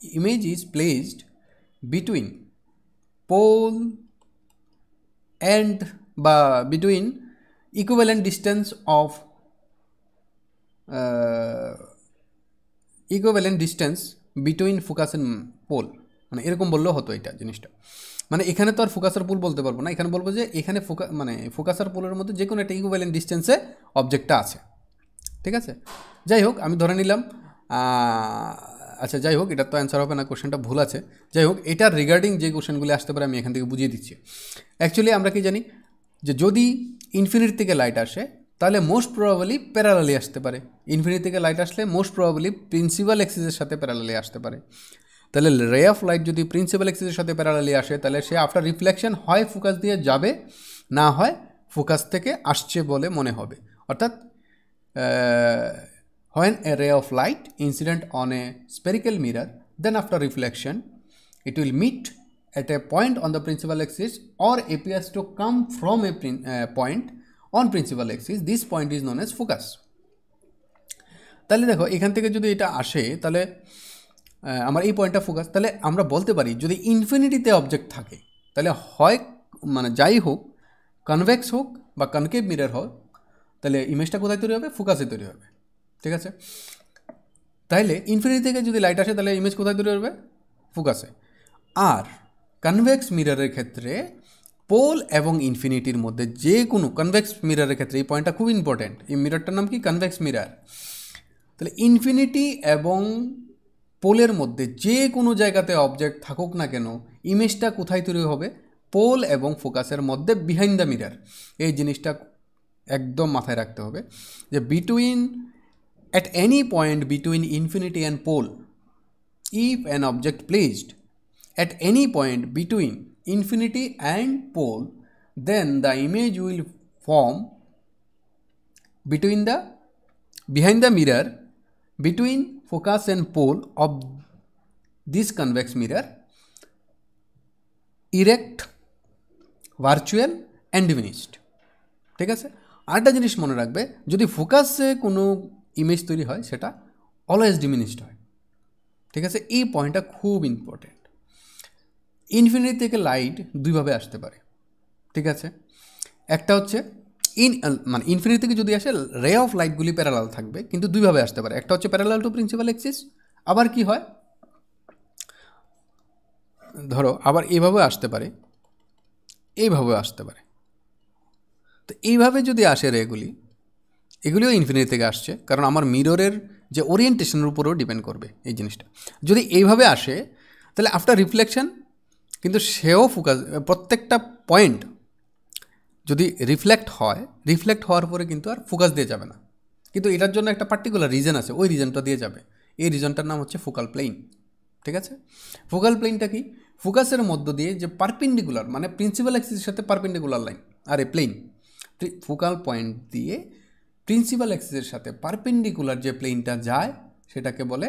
image is placed between pole and বা between equivalent distance of equivalent distance between focus and pole, মানে এরকম বললেও হতো এটা জিনিসটা। মানে এখানে তো আর ফোকাসার পোল বলতে পারবো না, এখানে বলবো যে এখানে মানে ফোকাসার পোলের মধ্যে যে কোনো একটা ইকুইভ্যালেন্ট ডিস্টেন্সে অবজেক্টটা আছে, ঠিক আছে। যাই হোক আমি ধরে নিলাম, আচ্ছা যাই হোক এটার তো অ্যান্সার হবে না, কোশ্চেনটা ভুল আছে। যাই হোক এটার রিগার্ডিং যে কোশ্চেনগুলি আসতে পারে আমি এখান থেকে বুঝিয়ে দিচ্ছি। অ্যাকচুয়ালি আমরা কি জানি যে যদি ইনফিনিটি থেকে লাইট আসে তাহলে মোস্ট প্রবাবলি প্যারালালি আসতে পারে, ইনফিনিটি থেকে লাইট আসলে মোস্ট প্রবাবলি প্রিন্সিপাল এক্সিসের সাথে প্যারালালি আসতে পারে। তাহলে রে অফ লাইট যদি প্রিন্সিপাল এক্সিসের সাথে প্যারালালি আসে তাহলে সে আফটার রিফ্লেকশন হয় ফোকাস দিয়ে যাবে, না হয় ফোকাস থেকে আসছে বলে মনে হবে। অর্থাৎ when a ray of light incident on a spherical mirror, then after reflection it will meet at a point on the principal axis or appears to come from a point on principal axis. This point is known as focus. তাহলে দেখো এখান থেকে যদি এটা আসে তাহলে আমার এই পয়েন্টটা ফোকাস। তাহলে আমরা বলতে পারি যদি ইনফিনিটিতে অবজেক্ট থাকে তাহলে হয় মানে যাই হোক কনভেক্স হোক বা কনকেভ মিরর হোক, তাহলে ইমেজটা কোথায় তৈরি হবে, ফোকাসে তৈরি হবে, ঠিক আছে। তাইলে ইনফিনিটি থেকে যদি লাইট আসে তাহলে ইমেজ কোথায় তৈরি হবে, ফোকাসে। আর কনভেক্স মিররের ক্ষেত্রে পোল এবং ইনফিনিটির মধ্যে যে কোনো কনভেক্স মিররের ক্ষেত্রে এই পয়েন্টটা খুব ইম্পর্ট্যান্ট, এই মিররটার নাম কি, কনভেক্স মিরর। তাহলে ইনফিনিটি এবং পোলের মধ্যে যে কোনো জায়গাতে অবজেক্ট থাকুক না কেন ইমেজটা কোথায় তৈরি হবে, পোল এবং ফোকাসের মধ্যে বিহাইন্ড দ্য মিরর। এই জিনিসটা একদম মাথায় রাখতে হবে যে between at any point between infinity and pole, if an object placed at any point between infinity and pole, then the image will form behind the mirror between focus and pole of this convex mirror, erect, virtual and diminished. ঠিক আছে, আরেকটা জিনিস মনে রাখবে, যদি ফোকাসে কোনো image তৈরি হয় সেটা অলওয়েজ ডিমিনিশড হয়। ঠিক আছে, এই পয়েন্টটা খুব ইম্পর্টেন্ট। ইনফিনিটি থেকে লাইট দুইভাবে আসতে পারে। ঠিক আছে, একটা হচ্ছে মানে ইনফিনিটি থেকে যদি আসে রে অফ লাইটগুলি প্যারালাল থাকবে, কিন্তু দুইভাবে আসতে পারে। একটা হচ্ছে প্যারালাল টু প্রিন্সিপাল এক্সিস, আবার কি হয় ধরো আবার এইভাবে আসতে পারে, এইভাবে আসতে পারে। তো এইভাবে যদি আসে এগুলিও ইনফিনিটি থেকে আসছে, কারণ আমার মিররের যে ওরিয়েন্টেশনের উপরেও ডিপেন্ড করবে এই জিনিসটা। যদি এইভাবে আসে তাহলে আফটার রিফ্লেকশন কিন্তু সেও ফোকাস, প্রত্যেকটা পয়েন্ট যদি রিফ্লেক্ট হওয়ার পরে কিন্তু আর ফোকাস দিয়ে যাবে না, কিন্তু এটার জন্য একটা পার্টিকুলার রিজন আছে, ওই রিজনটা দিয়ে যাবে। এই রিজনটার নাম হচ্ছে ফোকাল প্লেন। ঠিক আছে, ফোকাল প্লেনটা কি, ফোকাসের মধ্য দিয়ে যে পারপেন্ডিকুলার মানে প্রিন্সিপাল অ্যাক্সিসের সাথে পারপেন্ডিকুলার লাইন আর এ প্লেন, ফোকাল পয়েন্ট দিয়ে প্রিন্সিপাল অ্যাক্সিসের সাথে পারপেন্ডিকুলার যে প্লেনটা যায় সেটাকে বলে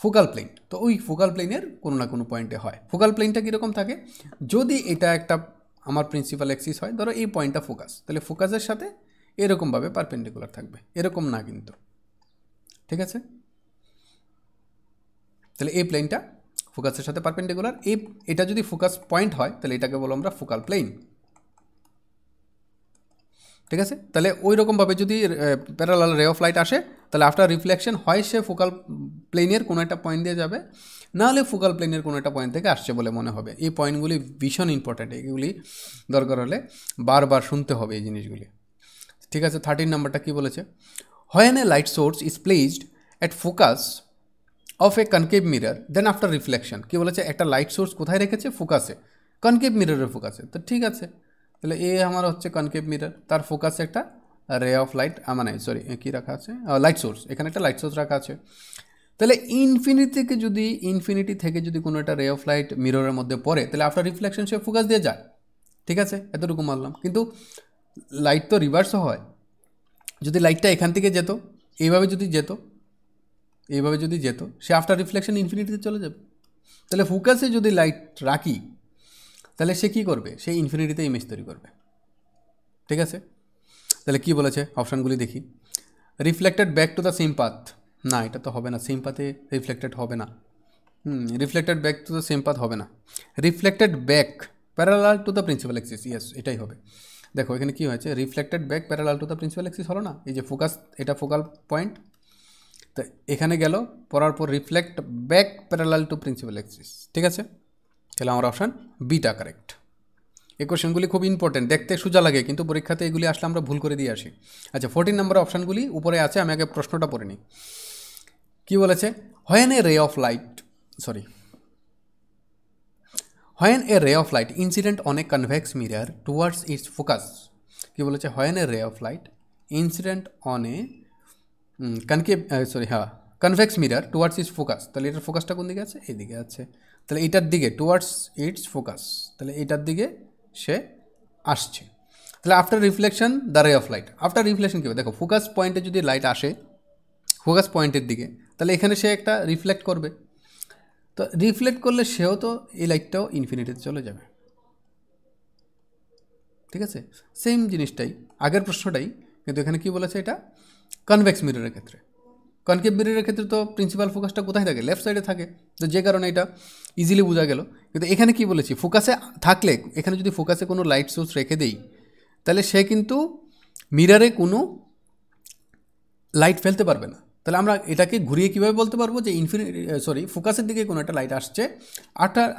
ফোকাল প্লেন। তো ওই ফোকাল প্লেনের কোনো না কোনো পয়েন্টে হয়। ফোকাল প্লেনটা কীরকম থাকে, যদি এটা একটা আমার প্রিন্সিপাল অ্যাক্সিস হয়, ধরো এই পয়েন্টটা ফোকাস, তাহলে ফোকাসের সাথে এরকমভাবে পারপেন্ডিকুলার থাকবে, এরকম না কিন্তু। ঠিক আছে, তাহলে এই প্লেনটা ফোকাসের সাথে পারপেন্ডিকুলার, এটা যদি ফোকাস পয়েন্ট হয় তাহলে এটাকে বলো আমরা ফোকাল প্লেন। ঠিক আছে, তাহলে ওই রকমভাবে যদি প্যারালাল রে অফ লাইট আসে তাহলে আফটার রিফ্লেকশন হয় সে ফোকাল প্লেনের কোনো একটা পয়েন্ট দিয়ে যাবে, নাহলে ফোকাল প্লেনের কোনো একটা পয়েন্ট থেকে আসছে বলে মনে হবে। এই পয়েন্টগুলি ভীষণ ইম্পর্ট্যান্ট, এগুলি দরকার হলে বারবার শুনতে হবে এই জিনিসগুলি। ঠিক আছে, 13 নম্বরটা কী বলেছে, when a light source is placed at focus of a concave mirror then after reflection. কী বলেছে, একটা লাইট সোর্স কোথায় রেখেছে, ফোকাসে, কনকেভ মিররের ফোকাসে। তো ঠিক আছে, তাহলে এ আমার হচ্ছে কনকেভ মিরর, তার ফোকাসে একটা রে অফ লাইট মানে সরি কী রাখা আছে, লাইট সোর্স, এখানে একটা লাইট সোর্স রাখা আছে। তাহলে ইনফিনিটি থেকে যদি কোনো একটা রে অফ লাইট মিররের মধ্যে পড়ে তাহলে আফটার রিফ্লেকশন সে ফোকাস দিয়ে যায়। ঠিক আছে, এতটুকু মানলাম, কিন্তু লাইট তো রিভার্সও হয়। যদি লাইটটা এখান থেকে যেত, এইভাবে যদি যেত সে আফটার রিফ্লেকশন ইনফিনিটিতে চলে যাবে। তাহলে ফোকাসে যদি লাইট রাখি তাহলে সে কী করবে, সে ইনফিনিটিতে ইমেজ তৈরি করবে। ঠিক আছে, তাহলে কি বলেছে অপশানগুলি দেখি। Reflected back to the same path, না এটা তো হবে না, সেম পাথে রিফ্লেক্টেড হবে না। Reflected back to the same path হবে না। Reflected back parallel to the principal Axis, yes এটাই হবে। দেখো এখানে কী হয়েছে, reflected back parallel to the principal Axis হলো না, এই যে ফোকাস, এটা ফোকাল পয়েন্ট, তো এখানে গেল পড়ার পর reflect back parallel to principal Axis. ঠিক আছে, তাহলে আমার অপশান বিটা কারেক্ট। এই কোশ্চেনগুলি খুব ইম্পর্টেন্ট, দেখতে সোজা লাগে কিন্তু পরীক্ষাতে এগুলি আসলে আমরা ভুল করে দিয়ে আসি। আচ্ছা, 14 নম্বরের অপশানগুলি উপরে আছে, আমি আগে প্রশ্নটা পড়ে নিই। কী বলেছে, when a ray of light incident on a convex mirror towards its focus. কী বলেছে, when a ray of light incident on a convex mirror towards its focus, তাহলে এটার ফোকাসটা কোন দিকে আছে, এইদিকে আছে, তাহলে এটার দিকে টুয়ার্ডস ইটস ফোকাস, তাহলে এটার দিকে সে আসছে। তাহলে after reflection the ray of light, after reflection কী হবে, দেখো ফোকাস পয়েন্টে যদি লাইট আসে ফোকাস পয়েন্টের দিকে, তাহলে এখানে সে একটা রিফ্লেক্ট করবে, তো রিফ্লেক্ট করলে সেও তো এই লাইটটাও ইনফিনিটিতে চলে যাবে। ঠিক আছে, সেম জিনিসটাই আগের প্রশ্নটাই, কিন্তু এখানে কী বলেছে, এটা কনভেক্স মিররের ক্ষেত্রে। কনকেভ মিররের ক্ষেত্রে তো প্রিন্সিপাল ফোকাসটা কোথায় থাকে, লেফট সাইডে থাকে, তো যে কারণে এটা ইজিলি বোঝা গেল। কিন্তু এখানে কি বলেছি, ফোকাসে থাকলে, এখানে যদি ফোকাসে কোনো লাইট সোর্স রেখে দেই তাহলে সে কিন্তু মিররে কোনো লাইট ফেলতে পারবে না। তাহলে আমরা এটাকে ঘুরিয়ে কীভাবে বলতে পারবো যে ফোকাসের দিকে কোনো একটা লাইট আসছে,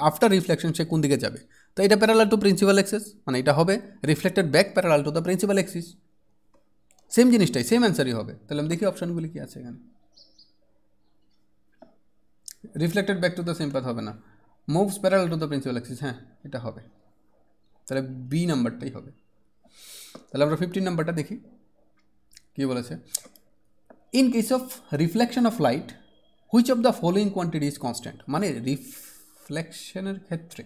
আফটার রিফ্লেকশন সে কোন দিকে যাবে, তো এটা প্যারালাল টু প্রিন্সিপাল অ্যাক্সিস, মানে এটা হবে reflected back parallel to the principal Axis. Same জিনিসটাই, সেম অ্যান্সারই হবে। তাহলে আমি দেখি অপশানগুলি কী আছে এখানে। Reflected back to the same path হবে না, moves parallel to the principal Axis, হ্যাঁ এটা হবে, তাহলে বি নাম্বারটাই হবে। তাহলে আমরা 15 নাম্বারটা দেখি কী বলেছে। In case of reflection of light which of the following quantity is constant, মানে রিফ্লেকশনের ক্ষেত্রে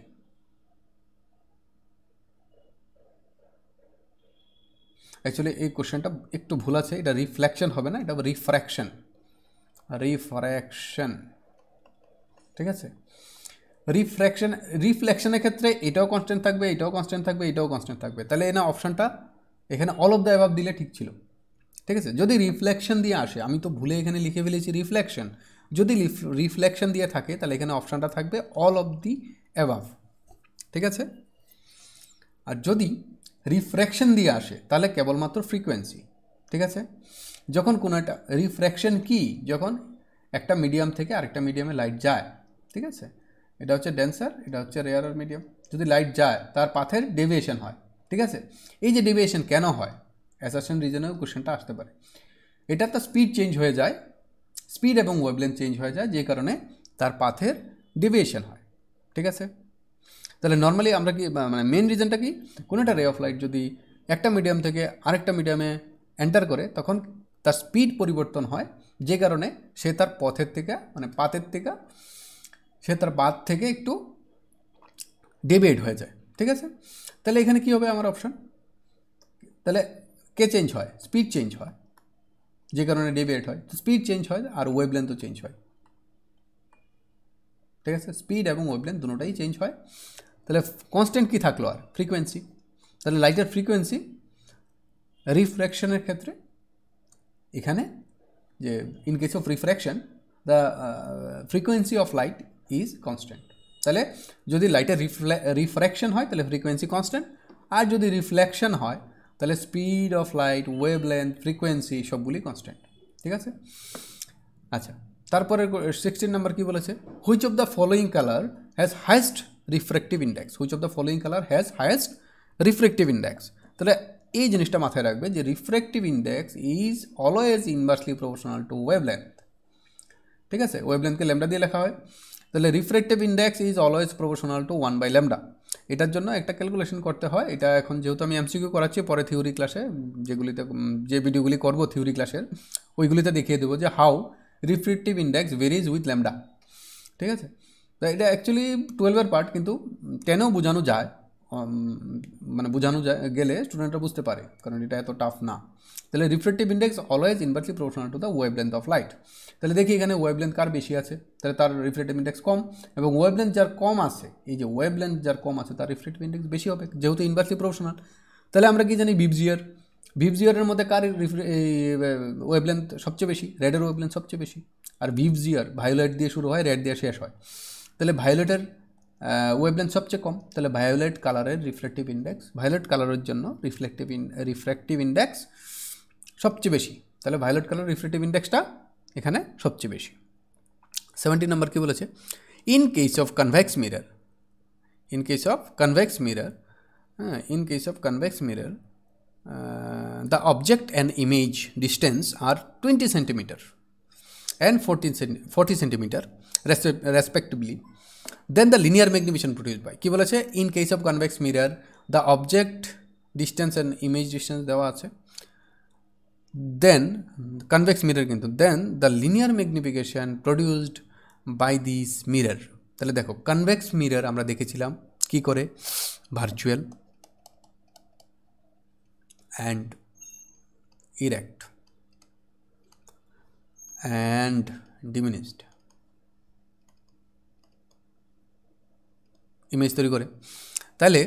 অ্যাকচুয়ালি এই কোশ্চেনটা একটু ভুল আছে, এটা রিফ্লেকশন হবে না, এটা রিফ্র্যাকশন। রিফ্র্যাকশন, ঠিক আছে। রিফ্লেকশনের ক্ষেত্রে এটাও কনস্ট্যান্ট থাকবে, এটাও কনস্ট্যান্ট থাকবে, এটাও কনস্ট্যান্ট থাকবে। তাহলে না অপশানটা এখানে অল অফ দ্য অ্যাবাভ দিলে ঠিক ছিল, ঠিক আছে। যদি রিফ্লেকশন দিয়ে আসে, আমি তো ভুলে এখানে লিখে ফেলেছি রিফ্লেকশন, যদি রিফ্লেকশন দিয়ে থাকে তাহলে এখানে অপশানটা থাকবে অল অফ দি অ্যাবাভ, ঠিক আছে। আর যদি রিফ্র্যাকশন দিয়ে আসে তাহলে কেবলমাত্র ফ্রিকোয়েন্সি, ঠিক আছে। যখন কোনো একটা রিফ্র্যাকশন কি, যখন একটা মিডিয়াম থেকে আরেকটা মিডিয়ামে লাইট যায়, ঠিক আছে। এটা হচ্ছে ডেন্সার, এটা হচ্ছে রেয়ারার মিডিয়াম। যদি লাইট যায় তার পাথের ডেভিয়েশন হয়, ঠিক আছে। এই যে ডেভিয়েশন কেন হয়, অ্যাসারশন রিজনেও কোশ্চেনটা আসতে পারে। এটা তো স্পিড চেঞ্জ হয়ে যায়, স্পিড এবং ওয়েভলেন্থ চেঞ্জ হয়ে যায়, যে কারণে তার পাথের ডেভিয়েশন হয়, ঠিক আছে। তাহলে নর্মালি আমরা কি মানে মেন রিজনটা কি, কোনো একটা রে অফ লাইট যদি একটা মিডিয়াম থেকে আরেকটা মিডিয়ামে এন্টার করে তখন তার স্পিড পরিবর্তন হয়, যে কারণে সে তার পথের থেকে মানে পাথের থেকে সে তার পাথ থেকে একটু ডেভিয়েট হয়ে যায়, ঠিক আছে। তাহলে এখানে কি হবে আমার অপশন, তাহলে কে চেঞ্জ হয়, স্পিড চেঞ্জ হয়, যে কারণে ডেভিয়েট হয়, তো স্পিড চেঞ্জ হয় আর ওয়েভলেন্থও চেঞ্জ হয়, ঠিক আছে। স্পিড এবং ওয়েভলেন্থ দুটোটাই চেঞ্জ হয়। তাহলে কনস্ট্যান্ট কি থাকলো আর, ফ্রিকোয়েন্সি। তাহলে লাইটের ফ্রিকোয়েন্সি রিফ্র্যাকশনের ক্ষেত্রে এখানে যে in case of refraction the frequency of light is constant. তাহলে যদি লাইটের রিফ্র্যাকশন হয় তাহলে ফ্রিকোয়েন্সি কনস্ট্যান্ট, আর যদি রিফ্লেকশন হয় তাহলে speed of light, wavelength, frequency সবগুলি কনস্ট্যান্ট, ঠিক আছে। আচ্ছা, তারপরে 16 নম্বর কি বলেছে, which of the following colour has highest refractive index, which of the following colour has highest refractive index. তাহলে এই জিনিসটা মাথায় রাখবে যে refractive index is always inversely proportional to wavelength, ঠিক আছে। ওয়েভলেন্থকে ল্যামডা দিয়ে লেখা হয়, তাহলে refractive index is always proportional to 1/λ। এটার জন্য একটা ক্যালকুলেশন করতে হয়, এটা এখন যেহেতু আমি এমসিকিউ করাচ্ছি, পরে থিওরি ক্লাসে যেগুলিতে যে ভিডিওগুলি করবো থিওরি ক্লাসের ওইগুলিতে দেখিয়ে দেবো যে how refractive index varies with lambda, ঠিক আছে। তো এটা অ্যাকচুয়ালি 12-এর পার্ট, কিন্তু 10-এও বোঝানো যায়, মানে বোঝানো গেলে স্টুডেন্টরা বুঝতে পারে, কারণ এটা এত টাফ না। তাহলে refractive index always inversely proportional to the wavelength of light. তাহলে দেখি এখানে ওয়েভলেন্থ কার বেশি আছে, তাহলে তার রিফ্র্যাক্টিভ ইন্ডেক্স কম, এবং ওয়েভলেন্থ যার কম আছে, এই যে ওয়েভলেন্থ যার কম আছে তার রিফ্র্যাক্টিভ ইন্ডেক্স বেশি হবে, যেহেতু ইনভার্সলি প্রপোর্শনাল। তাহলে আমরা কি জানি, ভিভজিয়ারের মধ্যে কার ওয়েভলেন্থ সবচেয়ে বেশি, রেডের ওয়েভলেন্থ সবচেয়ে বেশি। আর ভিভজিয়ার ভায়োলেট দিয়ে শুরু হয়, রেড দিয়ে শেষ হয়, তাহলে ভায়োলেটের ওয়েভলেন্থ সবচেয়ে কম, তাহলে ভায়োলেট কালারের রিফ্লেকটিভ ইন্ডেক্স, ভায়োলেট কালারের জন্য রিফ্র্যাক্টিভ ইন্ডেক্স সবচেয়ে বেশি, তাহলে ভায়োলেট কালার রিফ্র্যাক্টিভ ইন্ডেক্সটা এখানে সবচেয়ে বেশি। 17 নম্বর কি বলেছে, in case of convex mirror, in case of convex mirror, in case of convex mirror, the object and image distance are 20 centimeter and 40 centimeter respectively. Then the linear magnification produced by, কি বলেছে, in case of convex mirror the object distance and image distance দেওয়া আছে, then convex mirror কিন্তু then the linear magnification produced by this mirror। তাহলে দেখো convex mirror আমরা দেখেছিলাম কি করে, virtual and erect and diminished image তৈরি করে। তাহলে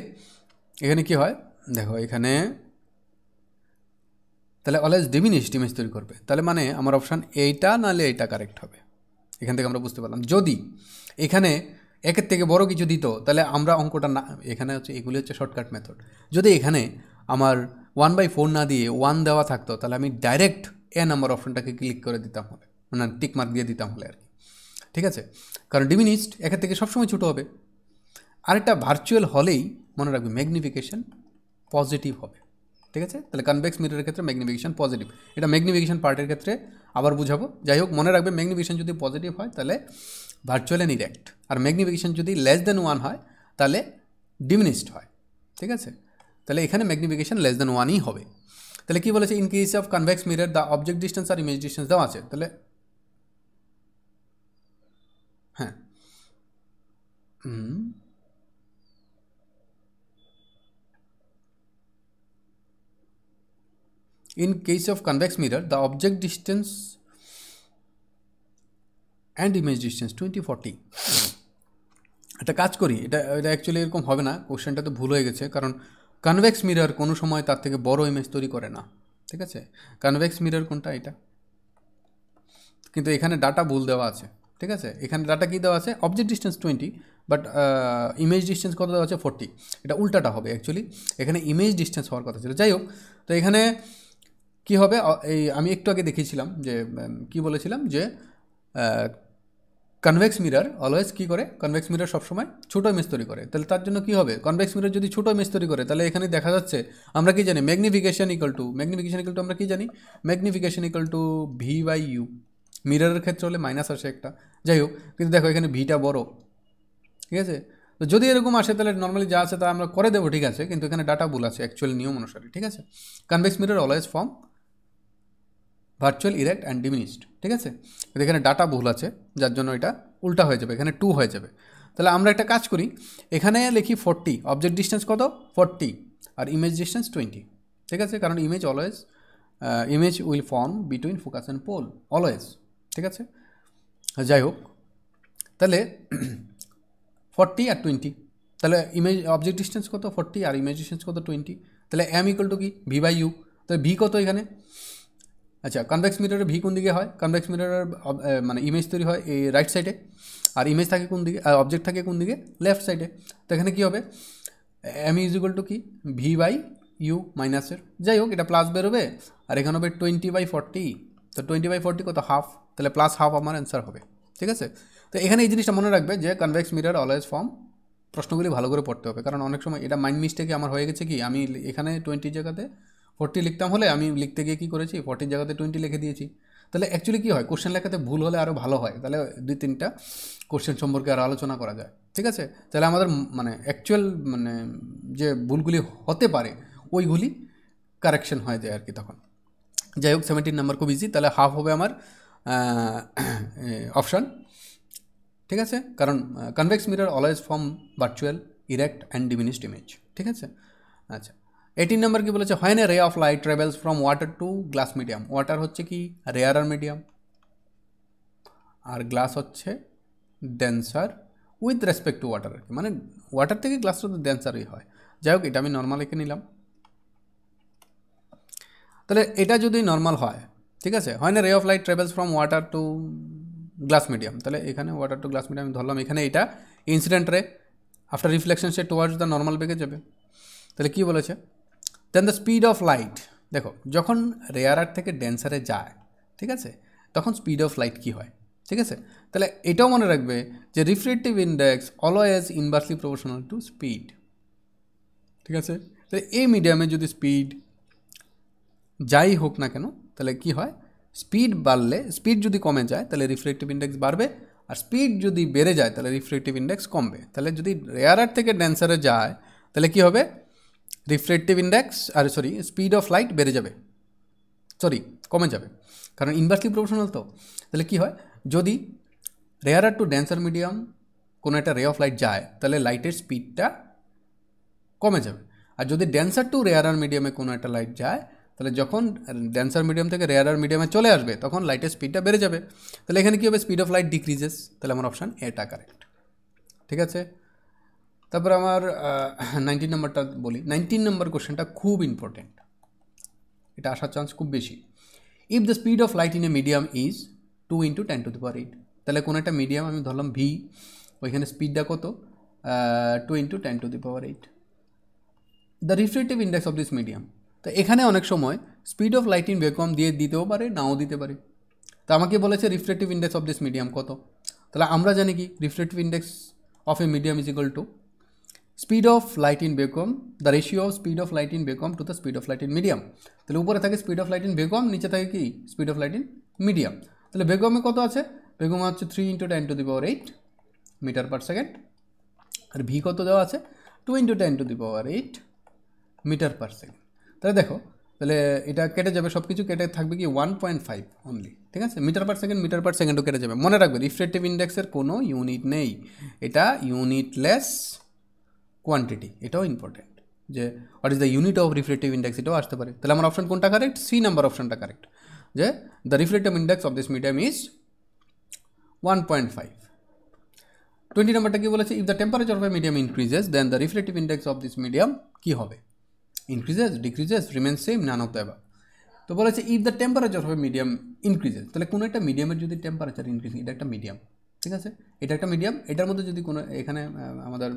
এখানে কি হয় দেখো, এখানে তাহলে অলওয়েজ ডিমিনিশড ইমেজ তৈরি করবে, তাহলে মানে আমার অপশান এইটা নাহলে এইটা কারেক্ট হবে। এখান থেকে আমরা বুঝতে পারলাম, যদি এখানে একের থেকে বড় কিছু দিত তাহলে আমরা অঙ্কটা না, এখানে হচ্ছে এগুলি হচ্ছে শর্টকাট মেথড। যদি এখানে আমার 1/4 না দিয়ে 1 দেওয়া থাকতো তাহলে আমি ডাইরেক্ট এ নাম্বার অপশনটাকে ক্লিক করে দিতাম, হলে মানে টিক মার্ক দিয়ে দিতাম হলে আর কি, ঠিক আছে। কারণ ডিমিনিশড একের থেকে সবসময় ছোটো হবে। আরেকটা ভার্চুয়াল হলেই মনে রাখবে ম্যাগনিফিকেশন পজিটিভ হবে, ঠিক আছে। তাহলে কনভেক্স মিররের ক্ষেত্রে ম্যাগনিফিকেশন পজিটিভ, এটা ম্যাগনিফিকেশন পার্টের ক্ষেত্রে আবার বুঝাবো। যাই হোক, মনে রাখবে ম্যাগনিফিকেশন যদি পজিটিভ হয় তাহলে ভার্চুয়াল অ্যান্ড ইরেক্ট, আর ম্যাগনিফিকেশন যদি লেস দেন 1 হয় তাহলে ডিমিনিশড হয়, ঠিক আছে। তাহলে এখানে ম্যাগনিফিকেশন লেস দেন 1ই হবে। তাহলে কি বলেছে, in case of convex mirror the object distance আর ইমেজ ডিস্টেন্স দেওয়া আছে, তাহলে হ্যাঁ in case of convex mirror the object distance and image distance 20-40। একটা কাজ করি, এটা অ্যাকচুয়ালি এরকম হবে না, কোশ্চেনটা তো ভুল হয়ে গেছে, কারণ কনভেক্স মিরর কোনো সময় তার থেকে বড় ইমেজ তৈরি করে না, ঠিক আছে। কনভেক্স মিরর কোনটা? এটা। কিন্তু এখানে ডাটা ভুল দেওয়া আছে, ঠিক আছে। এখানে ডাটা কী দেওয়া আছে? Object distance 20, but image distance কত দেওয়া আছে? 40। এটা উল্টাটা হবে অ্যাকচুয়ালি, এখানে ইমেজ ডিস্টেন্স হওয়ার কথা ছিল। যাই হোক, তো এখানে কি হবে, এই আমি একটু আগে দেখিয়েছিলাম যে কি বলেছিলাম যে কনভেক্স মিরর অলওয়েজ কী করে, কনভেক্স মিরর সবসময় ছোটো ইমেজ তৈরি করে। তাহলে তার জন্য কী হবে, কনভেক্স মিরর যদি ছোটো ইমেজ তৈরি করে, তাহলে এখানে দেখা যাচ্ছে আমরা কি জানি, ম্যাগনিফিকেশন ইকুয়াল টু আমরা কি জানি, ম্যাগনিফিকেশন ইকুয়াল টু V/U। মিররের ক্ষেত্রে হলে মাইনাস আসে একটা, যাই হোক, কিন্তু দেখো এখানে ভিটা বড়, ঠিক আছে। তো যদি এরকম আসে তাহলে নর্মালি যা আছে তা আমরা করে দেবো, ঠিক আছে, কিন্তু এখানে ডাটা ভুল আছে অ্যাকচুয়াল নিয়ম অনুসারে, ঠিক আছে। Convex mirror always form virtual, erect and diminished, ঠিক আছে। কিন্তু এখানে ডাটা ভুল আছে, যার জন্য এটা উল্টা হয়ে যাবে, এখানে 2 হয়ে যাবে। তাহলে আমরা একটা কাজ করি, এখানে লিখি 40, অবজেক্ট ডিস্টেন্স কত? 40, আর ইমেজ ডিস্টেন্স 20, ঠিক আছে, কারণ image always image will form between focus and pole always, ঠিক আছে। যাই হোক, তাহলে 40 আর 20, তাহলে ইমেজ অবজেক্ট ডিস্টেন্স কত? 40, আর ইমেজ ডিস্টেন্স কত? 20। তাহলে M ইকুয়াল টু কি? V/U। তাহলে ভি কত এখানে? আচ্ছা, কনভেক্স মিররের ভি কোন দিকে হয়? কনভেক্স মিররের মানে ইমেজ তৈরি হয় এই রাইট সাইডে, আর ইমেজ থাকে কোন দিকে, অবজেক্ট থাকে কোন দিকে? লেফট সাইডে। তো এখানে কী হবে, M ইজ ইকুয়াল টু কি? V/U মাইনাসের, যাই হোক এটা প্লাস বেরোবে, আর এখানে হবে 20/40। তো 20/40 কত? হাফ, তাহলে প্লাস হাফ আমার অ্যান্সার হবে, ঠিক আছে। তো এখানে এই জিনিসটা মনে রাখবে যে কনভেক্স মিরর অলওয়েজ ফর্ম, প্রশ্নগুলি ভালো করে পড়তে হবে, কারণ অনেক সময় এটা মাইন্ড মিস্টেকে আমার হয়ে গেছে কি, আমি এখানে 20 জায়গাতে 40 লিখতাম, হলে আমি লিখতে গিয়ে কী করেছি, 40 জায়গাতে 20 লিখে দিয়েছি। তাহলে অ্যাকচুয়ালি কী হয়, কোশ্চেন লেখাতে ভুল হলে আরও ভালো হয়, তাহলে 2-3টা কোশ্চেন সম্পর্কে আরও আলোচনা করা যায়, ঠিক আছে। তাহলে আমাদের মানে অ্যাকচুয়াল মানে যে ভুলগুলি হতে পারে ওইগুলি কারেকশন হয়ে যায় আর কি তখন। যাই হোক, 17 নাম্বার খুব ইজি, তাহলে হাফ হবে আমার অপশান, ঠিক আছে, কারণ convex mirror always form virtual, erect and diminished image, ঠিক আছে। আচ্ছা, 18 নাম্বার কি বলেছে, when a ray of light travels from water to glass medium. Water হচ্ছে কি রেয়ারার মিডিয়াম, আর গ্লাস হচ্ছে ডেন্সার উইথ রেসপেক্ট টু ওয়াটার, আর কি, মানে ওয়াটার থেকে গ্লাসটা তো ডেন্সারই হয়। যাই হোক, এটা আমি নর্মাল এঁকে নিলাম। তাহলে এটা যদি নর্মাল হয়, ঠিক আছে, when a ray of light travels from water to glass medium, তাহলে এখানে ওয়াটার টু গ্লাস মিডিয়াম ধরলাম, এখানে এটা ইনসিডেন্ট রে, after reflection say towards the normal বেগে যাবে। তাহলে কী বলেছে, দেন দ্য স্পিড অফ লাইট, দেখো যখন রেয়ারার থেকে ডেন্সারে যায়, ঠিক আছে, তখন স্পিড অফ লাইট কী হয়, ঠিক আছে। তাহলে এটাও মনে রাখবে যে refractive index always inversely proportional to speed, ঠিক আছে। তাহলে এই মিডিয়ামে যদি স্পিড যাই হোক না কেন, তাহলে কি হয়, স্পিড বাড়লে, স্পিড যদি কমে যায় তাহলে রিফ্রেক্টিভ ইন্ডেক্স বাড়বে, আর স্পিড যদি বেড়ে যায় তাহলে রিফ্রেক্টিভ ইন্ডেক্স কমবে। তাহলে যদি রেয়ারার থেকে ডেন্সারে যায় তাহলে কি হবে, রিফ্রেক্টিভ ইন্ডেক্স আর স্পিড অফ লাইট বেড়ে যাবে, কমে যাবে, কারণ ইনভার্সলি প্রপোর্শনাল তো। তাহলে কি হয়, যদি রেয়ারার টু ডেন্সার মিডিয়াম কোনো একটা রে অফ লাইট যায় তাহলে লাইটের স্পিডটা কমে যাবে, আর যদি ডেন্সার টু রেয়ারার মিডিয়ামে কোনো একটা লাইট যায় তাহলে যখন ডেন্সার মিডিয়াম থেকে রেয়ারার মিডিয়ামে চলে আসবে তখন লাইটের স্পিডটা বেড়ে যাবে। তাহলে এখানে কী হবে, স্পিড অফ লাইট ডিক্রিজেস, তাহলে আমার অপশান এটা কারেক্ট, ঠিক আছে। তারপর আমার 19 নম্বরটা বলি। 19 নম্বর কোশ্চেনটা খুব ইম্পর্টেন্ট, এটা আসার চান্স খুব বেশি। If the speed of light in a medium is 2 × 10⁸, তাহলে কোনো একটা মিডিয়াম আমি ধরলাম ভি, ওইখানে স্পিডটা কত, 2 × 10⁸। The refractive index of this medium, তো এখানে অনেক সময় speed of light in vacuum দিয়ে দিতেও পারে, নাও দিতে পারে। তো আমাকে বলেছে refractive index of this medium কত, তাহলে আমরা জানি কি refractive index of a medium is equal to speed of light in vacuum, the ratio of speed of light in vacuum to the speed of light in medium. তাহলে উপরে থাকে speed of light in vacuum, নিচে থাকে কি speed of light in medium. তাহলে ভ্যাকুয়ামে কত আছে, ভ্যাকুয়ামে হচ্ছে 3 × 10⁸ মিটার পার সেকেন্ড, আর ভি কত দেওয়া আছে, 2 × 10⁸ মিটার পার সেকেন্ড। তাহলে দেখো, তাহলে এটা কেটে যাবে, সব কিছু কেটে থাকবে কি 1.5 অনলি, ঠিক আছে। মিটার পার সেকেন্ডও কেটে যাবে। মনে রাখবে রিফ্রেক্টিভ ইন্ডেক্সের কোনো ইউনিট নেই, এটা ইউনিটলেস কোয়ান্টিটি, এটাও ইম্পর্টেন্ট, যে what is the unit of reflective index, এটাও আসতে পারে। তাহলে আমার অপশন কোনটা কারেক্ট? সি নাম্বার অপশনটা কারেক্ট, যে the reflective index of this medium is 1.5। 20 নাম্বারটা কি বলেছে? If the temperature of a medium increases then the reflective index of this medium কি হবে? Increases, decreases, remain same, none of the above. তো বলেছে if the temperature of a medium increases, তাহলে কোনো একটা মিডিয়ামের যদি টেম্পারেচার ইনক্রিজ, এটা একটা মিডিয়াম, ঠিক আছে, এটা একটা মিডিয়াম, এটার মধ্যে যদি কোনো এখানে আমাদের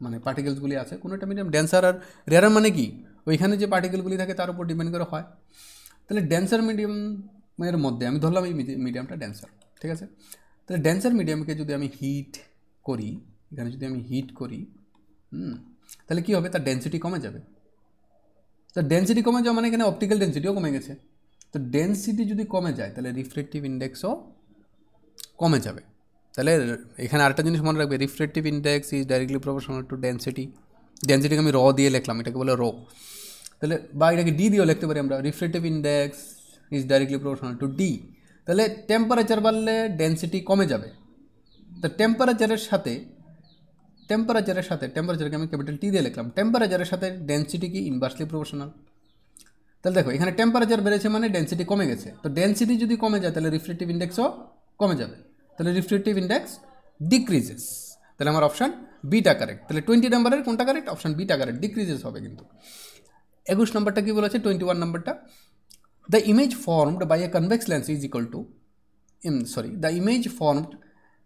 মানে পার্টিকেলসগুলি আছে, কোনো একটা মিডিয়াম ডেন্সার আর রেয়ার মানে কি, ওইখানে যে পার্টিকেলগুলি থাকে তার উপর ডিপেন্ড করে হয়। তাহলে ডেন্সার মিডিয়ামের মধ্যে আমি ধরলাম এই মিডিয়ামটা ডেন্সার, ঠিক আছে। তাহলে ডেন্সার মিডিয়ামকে যদি আমি হিট করি, এখানে যদি আমি হিট করি, তাহলে কী হবে? তার ডেন্সিটি কমে যাবে। তো ডেন্সিটি কমে যাওয়া মানে এখানে অপটিক্যাল ডেন্সিটিও কমে গেছে। তো ডেন্সিটি যদি কমে যায় তাহলে রিফ্লেকটিভ ইন্ডেক্সও কমে যাবে। তাহলে এখানে আরেকটা জিনিস মনে রাখবে, reflective index is directly proportional to density. ডেন্সিটিকে আমি র দিয়ে লিখলাম, এটাকে বলে রো। তাহলে বা এটাকে ডি দিয়েও লিখতে পারি আমরা, reflective index is directly proportional two D. তাহলে টেম্পারেচার বাড়লে ডেন্সিটি কমে যাবে। তো টেম্পারেচারের সাথে টেম্পারেচারকে আমি ক্যাপিটাল টি দিয়ে লিখলাম, টেম্পারেচারের সাথে ডেন্সিটি কি ইনভার্সলি প্রপোর্শনাল। তাহলে দেখো এখানে টেম্পারেচার বেড়েছে মানে ডেন্সিটি কমে গেছে। তো ডেন্সিটি যদি কমে যায় তাহলে রিফ্লেকটিভ ইন্ডেক্সও কমে যাবে। তাহলে রিফ্লেকটিভ ইন্ডেক্স ডিক্রিজেস। তাহলে আমার অপশান বিটা কারেক্ট। তাহলে 20 নাম্বারের কোনটা কারেক্ট? অপশান বিটা কারেক্ট, ডিক্রিজেস হবে কিন্তু। 21 নম্বরটা কী বলেছে? 21 নম্বরটা, the image formed by a convex lens is equal to the image formed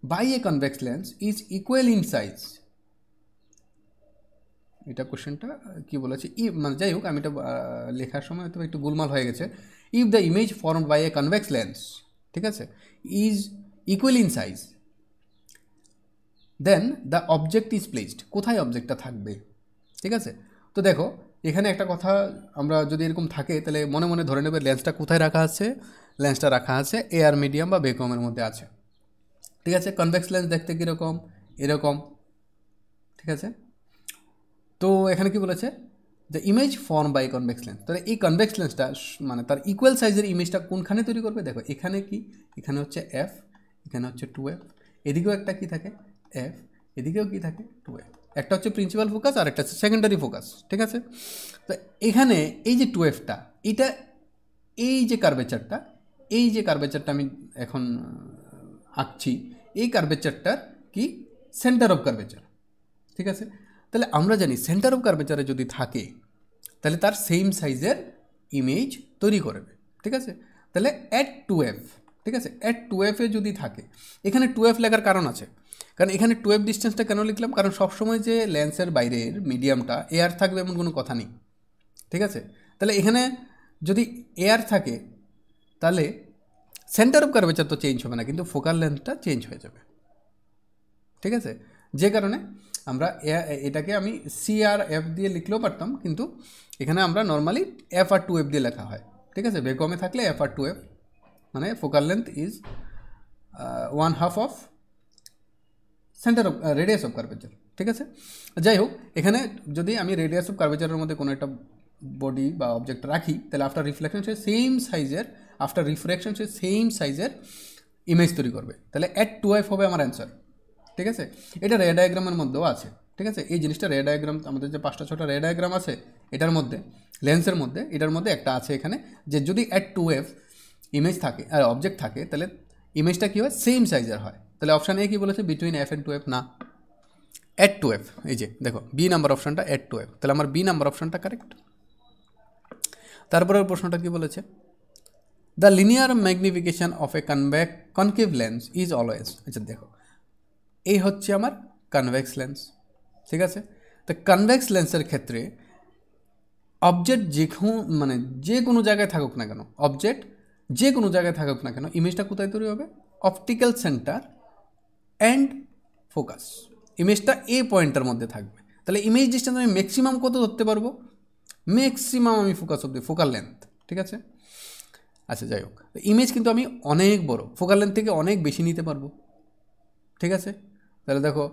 by a convex lens is equal in size. এটা কোশ্চেনটা কী বলেছে? মানে যাই হোক, আমি এটা লেখার সময় হয়তো একটু গোলমাল হয়ে গেছে। If the image formed by a convex lens, ঠিক আছে, is equal in size then the object is placed. কোথায় অবজেক্টটা থাকবে? ঠিক আছে, তো দেখো এখানে একটা কথা, আমরা যদি এরকম থাকে তাহলে মনে মনে ধরে নেবে লেন্সটা কোথায় রাখা আছে। লেন্সটা রাখা আছে এয়ার মিডিয়াম বা ভ্যাকুয়ামের মধ্যে আছে, ঠিক আছে। কনভেক্স লেন্স দেখতে কীরকম? এরকম, ঠিক আছে। তো এখানে কি বলেছে? The image form by convex lens. তাহলে এই কনভেক্স লেন্সটা মানে তার ইকুয়াল সাইজের ইমেজটা কোনখানে তৈরি করবে? দেখো এখানে কি, এখানে হচ্ছে এফ, এখানে হচ্ছে 2f, এদিকেও একটা কি থাকে এফ, এদিকেও কি থাকে 2f। একটা হচ্ছে প্রিন্সিপাল ফোকাস আর একটা হচ্ছে সেকেন্ডারি ফোকাস, ঠিক আছে। তো এখানে এই যে 2fটা, এটা এই যে কার্ভেচারটা আমি এখন আঁকছি, এই কার্ভেচারটার কি সেন্টার অফ কার্ভেচার, ঠিক আছে। তাহলে আমরা জানি সেন্টার অফ কার্ভেচারে যদি থাকে তাহলে তার সেম সাইজের ইমেজ তৈরি করবে, ঠিক আছে। তাহলে অ্যাট 2f, ঠিক আছে, অ্যাট 2f যদি থাকে, এখানে 2f লেখার কারণ আছে, কারণ এখানে 2f ডিস্টেন্সটা কেন লিখলাম? কারণ সবসময় যে লেন্সের বাইরের মিডিয়ামটা এয়ার থাকবে এমন কোনো কথা নেই, ঠিক আছে। তাহলে এখানে যদি এয়ার থাকে তাহলে সেন্টার অফ কার্ভেচার তো চেঞ্জ হবে না, কিন্তু ফোকাল লেন্থটা চেঞ্জ হয়ে যাবে, ঠিক আছে। যে কারণে আমরা এটাকে আমি সি আর এফ দিয়ে লিখলেও পারতাম, কিন্তু এখানে আমরা নর্মালি এফ আর 2f দিয়ে লেখা হয়, ঠিক আছে। ভ্যাকুয়ামে থাকলে এফ আর 2f, মানে focal length is 1/2 of centre of radius of curvature, ঠিক আছে। যাই হোক, এখানে যদি আমি রেডিয়াস অফ কার্ভেচারের মধ্যে কোনো একটা বডি বা অবজেক্ট রাখি তাহলে আফটার রিফ্লেকশন সে সেম সাইজের ইমেজ তৈরি করবে। তাহলে অ্যাট 2f হবে আমার অ্যান্সার, ঠিক আছে। এটা রে ডায়াগ্রামের মধ্যেও আছে, ঠিক আছে। এই জিনিসটা রে ডায়াগ্রাম, আমাদের যে 5টা 6টা রে ডায়াগ্রাম আছে এটার মধ্যে, লেন্সের মধ্যে, এটার মধ্যে একটা আছে এখানে, যে যদি অ্যাট 2f ইমেজ থাকে আর অবজেক্ট থাকে তাহলে ইমেজটা কী হয়? সেম সাইজের হয়। তাহলে অপশান এ কী বলেছে? বিটুইন f অ্যান্ড 2f, না, অ্যাট 2f। এই যে দেখো বি নাম্বার অপশানটা অ্যাট 2f, তাহলে আমার বি নাম্বার অপশানটা কারেক্ট। তারপরের প্রশ্নটা কী বলেছে? The linear magnification of a concave lens is always. আচ্ছা দেখো, এই হচ্ছে আমার কনভেক্স লেন্স, ঠিক আছে। তো কনভেক্স লেন্সের ক্ষেত্রে অবজেক্ট যে কোনো জায়গায় থাকুক না কেন, ইমেজটা কোথায় তৈরি হবে? Optical centre and focus. ইমেজটা এই পয়েন্টের মধ্যে থাকবে। তাহলে ইমেজ ডিস্টেন্স আমি ম্যাক্সিমাম কত ধরতে পারবো? ম্যাক্সিমাম আমি ফোকাল লেন্থ, ঠিক আছে। আচ্ছা যাই হোক, ইমেজ কিন্তু আমি অনেক বড়, ফোকাল লেন্থ থেকে অনেক বেশি নিতে পারবো, ঠিক আছে। তাহলে দেখো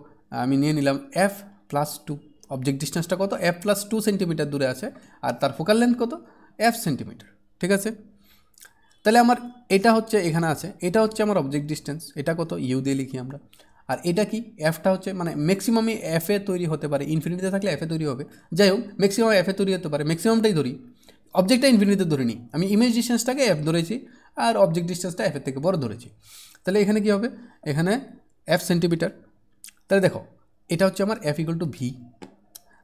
আমি নিয়ে নিলাম f+2, অবজেক্ট ডিস্টেন্সটা কত? f+2 সেন্টিমিটার দূরে আছে, আর তার ফোকাল লেন্থ কত? f সেন্টিমিটার, ঠিক আছে। তাহলে আমার এটা হচ্ছে এখানে আছে, এটা হচ্ছে আমার অবজেক্ট ডিস্টেন্স, এটা কত? ইউ দিয়ে লিখি আমরা। আর এটা কি এফটা হচ্ছে মানে ম্যাক্সিমামই এফে তৈরি হতে পারে, ইনফিনিটিতে থাকলে এফে তৈরি হবে, যাই হোক ম্যাক্সিমাম এফে তৈরি হতে পারে, ম্যাক্সিমামটাই ধরি, অবজেক্টটা ইনফিনিটিতে ধরে নিই, আমি ইমেজ ডিস্টেন্সটাকে এফ ধরেছি আর অবজেক্ট ডিস্টেন্সটা এফের থেকে বড় ধরেছি, তাহলে এখানে কী হবে, এখানে এফ সেন্টিমিটার, তাহলে দেখো এটা হচ্ছে আমার এফ ইকুয়াল টু ভি,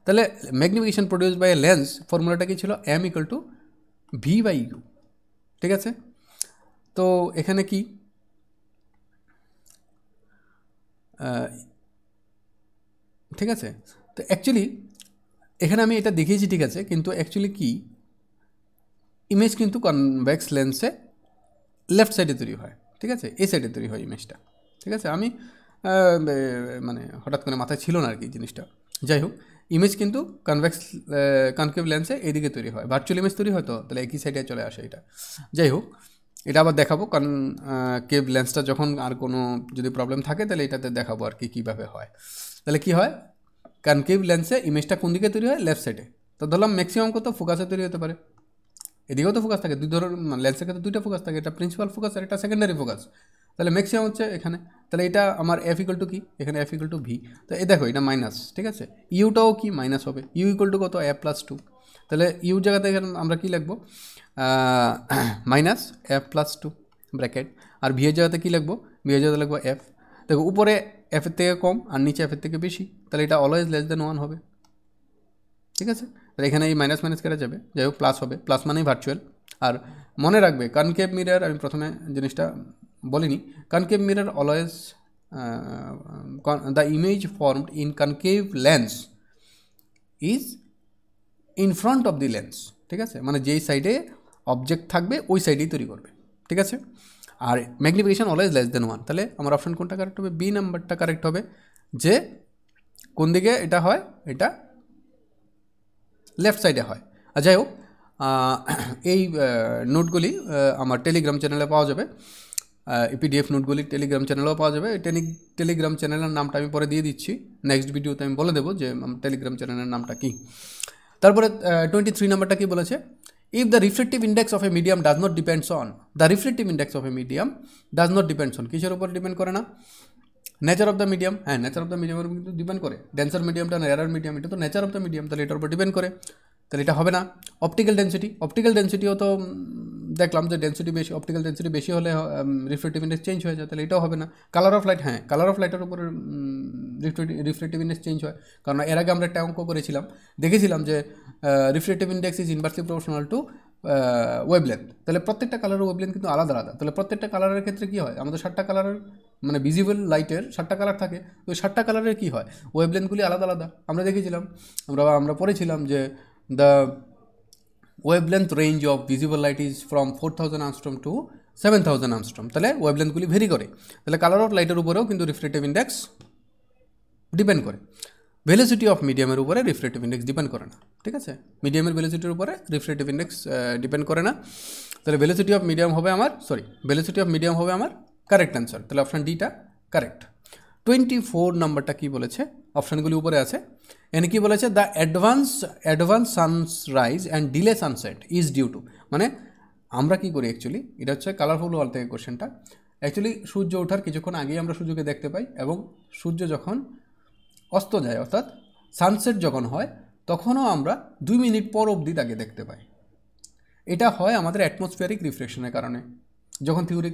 তাহলে magnification produce by a lens ফর্মুলাটা কি ছিল, M equal to V by U, ঠিক আছে। তো এখানে কি ঠিক আছে, তো অ্যাকচুয়ালি এখানে আমি এটা দেখিয়েছি ঠিক আছে, কিন্তু অ্যাকচুয়ালি কি ইমেজ কিন্তু কনভেক্স লেন্সে লেফট সাইডে তৈরি হয়, ঠিক আছে, এই সাইডে তৈরি হয় ইমেজটা, ঠিক আছে। আমি মানে হঠাৎ করে মাথায় ছিল না আর কি জিনিসটা, যাই হোক ইমেজ কিন্তু কনকেভ লেন্সে এইদিকে তৈরি হয়, ভার্চুয়াল ইমেজ তৈরি হয়, তো তাহলে একই সাইডে চলে আসে এটা, যাই হোক এটা আবার দেখাবো কনকেভ লেন্সটা যখন আর কোনো যদি প্রবলেম থাকে তাহলে এটাতে দেখাবো আর কি কীভাবে হয়। তাহলে কি হয়, কনকেভ লেন্সে ইমেজটা কোন দিকে তৈরি হয়, লেফট সাইডে, তো ধরলাম ম্যাক্সিমাম কত ফোকাসে তৈরি হতে পারে, এদিকেও তো ফোকাস থাকে, দুই ধরনের লেন্সের ক্ষেত্রে দুইটা ফোকাস থাকে, এটা প্রিন্সিপাল ফোকাস আর এটা সেকেন্ডারি ফোকাস, তাহলে ম্যাক্সিমাম হচ্ছে এখানে, তাহলে এটা আমার এফ ইকুয়াল টু কি, এখানে এফ ইকুয়াল টু ভি, তো এই দেখো এটা মাইনাস, ঠিক আছে, ইউটাও কি মাইনাস হবে, ইউ ইকুয়াল টু কত এফ প্লাস টু, তাহলে ইউ জায়গাতে এখানে আমরা কী লিখবো minus f plus two bracket, আর ভি এর জায়গাতে কী লিখবো, ভি এর জায়গাতে লিখবো এফ, দেখো উপরে এফের থেকে কম আর নিচে এফের থেকে বেশি, তাহলে এটা অলওয়েজ লেস দেন 1 হবে, ঠিক আছে। তাহলে এখানে এই মাইনাস মাইনাস কেটে যাবে, যাই হোক প্লাস হবে, প্লাস মানেই ভার্চুয়াল। আর মনে রাখবে কনকেভ মিরর, আমি প্রথমে জিনিসটা বলিনি, concave mirror always the image formed in concave lens is in front of the lens, ঠিক আছে, মানে যেই সাইডে অবজেক্ট থাকবে ওই সাইডেই তৈরি করবে, ঠিক আছে। আর ম্যাগনিফিকেশন অলওয়েজ লেস দেন 1, তাহলে আমার অপশন কোনটা কারেক্ট হবে, বি নাম্বারটা কারেক্ট হবে, যে কোন দিকে এটা হয়, এটা লেফট সাইডে হয়। আর যাই হোক এই নোটগুলি আমার টেলিগ্রাম চ্যানেলে পাওয়া যাবে, পিডিএফ নোটগুলি টেলিগ্রাম চ্যানেলেও পাওয়া যাবে, টেলিগ্রাম চ্যানেলের নামটা আমি পরে দিয়ে দিচ্ছি, নেক্সট ভিডিওতে আমি বলে দেবো যে টেলিগ্রাম চ্যানেলের নামটা কী। তারপরে 23 নাম্বারটা কী বলেছে, if the reflective index of a medium does not depends on, the reflective index of a medium does not depends on, কিসের উপর ডিপেন্ড করে না, নেচার অফ দ্য মিডিয়াম, হ্যাঁ নেচার অফ দ্য মিডিয়ামের উপর কিন্তু ডিপেন্ড করে, ডেন্সার মিডিয়ামটা না এরার মিডিয়াম, এটা তো নেচার অফ দ্য মিডিয়াম, তাহলে এটার উপর ডিপেন্ড করে, তাহলে এটা হবে না। অপটিক্যাল ডেন্সিটিও তো দেখলাম যে ডেন্সিটি বেশি, অপটিক্যাল ডেন্সিটি বেশি হলে রিফ্লেকটিভ ইন্ডেক্স চেঞ্জ হয়ে যায়, তাহলে এটাও হবে না। কালার অফ লাইট, হ্যাঁ কালার অফ লাইটের উপর রিফ্লেকটিভ ইন্ডেক্স চেঞ্জ হয়, কারণ এর আগে আমরা একটা অঙ্ক করেছিলাম, দেখেছিলাম যে reflective index is inversely proportional to wavelength, তাহলে প্রত্যেকটা কালারের ওয়েভলেন্থ কিন্তু আলাদা আলাদা, তাহলে প্রত্যেকটা কালারের ক্ষেত্রে কী হয়, আমাদের 7টা কালারের মানে ভিজিবল লাইটের 7টা কালার থাকে, তো ওই 7টা কালারের কী হয়, ওয়েভলেন্থগুলি আলাদা আলাদা, আমরা দেখেছিলাম, আমরা পড়েছিলাম যে the wavelength range of visible light is from 4000 angstrom to 7000 angstrom, তাহলে ওয়েভলেন্থগুলি ভেরি করে, তাহলে কালার অফ লাইটের উপরেও কিন্তু রিফ্লেকটিভ ইন্ডেক্স ডিপেন্ড করে, ভেলোসিটি অফ মিডিয়ামের উপরে রিফ্লেকটিভ ইন্ডেক্স ডিপেন্ড করে না, ঠিক আছে, মিডিয়ামের ভেলোসিটির উপরে রিফ্লেকটিভ ইন্ডেক্স ডিপেন্ড করে না, তাহলে ভেলোসিটি অফ মিডিয়াম হবে আমার কারেক্ট অ্যান্সার, তাহলে অপশান ডিটা কারেক্ট। 24 নাম্বারটা কী বলেছে, অপশানগুলি উপরে আছে, এখানে কী বলেছে, the advance sunrise and delay sunset is due to, মানে আমরা কী করি অ্যাকচুয়ালি, এটা হচ্ছে কালারফুল ওয়াল থেকে কোশ্চেনটা, অ্যাকচুয়ালি সূর্য ওঠার কিছুক্ষণ আগেই আমরা সূর্যকে দেখতে পাই, এবং সূর্য যখন অস্ত যায় অর্থাৎ সানসেট যখন হয় তখনও আমরা 2 মিনিট পর অবধি তাকে দেখতে পাই, এটা হয় আমাদের অ্যাটমসফিয়ারিক রিফ্লেকশনের কারণে। যখন থিওরি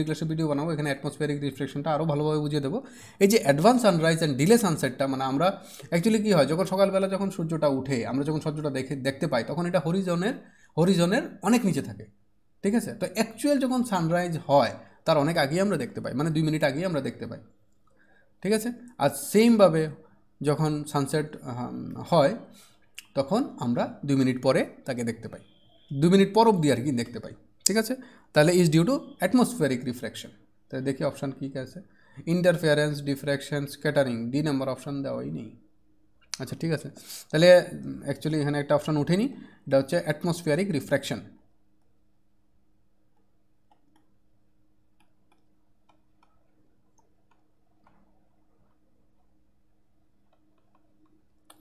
ক্লাসে ভিডিও বানাবো এখানে অ্যাটমসফিয়ারিক রিফ্লেকশনটা আরও ভালোভাবে বুঝিয়ে দেবো। এই যে অ্যাডভান্স সানরাইজ অ্যান্ড ডিলে সানসেটটা, মানে আমরা অ্যাকচুয়ালি কী হয়, যখন সকালবেলা যখন সূর্যটা উঠে আমরা যখন সূর্যটা দেখতে পাই তখন এটা হরিজনের অনেক নিচে থাকে, ঠিক আছে, তো অ্যাকচুয়াল যখন সানরাইজ হয় তার অনেক আগেই আমরা দেখতে পাই, মানে 2 মিনিট আগেই আমরা দেখতে পাই, ঠিক আছে। আর সেমভাবে যখন সানসেট হয় তখন আমরা 2 মিনিট পরে তাকে দেখতে পাই, 2 মিনিট পর অবধি আর কি দেখতে পাই, ঠিক আছে, তাহলে is due to atmospheric reflection. তাহলে দেখি অপশান কী আছে, interference, diffraction, scattering, D number option দেওয়াই নেই, আচ্ছা ঠিক আছে, তাহলে অ্যাকচুয়ালি এখানে একটা অপশান উঠেনি, এটা হচ্ছে অ্যাটমসফিয়ারিক রিফ্র্যাকশন।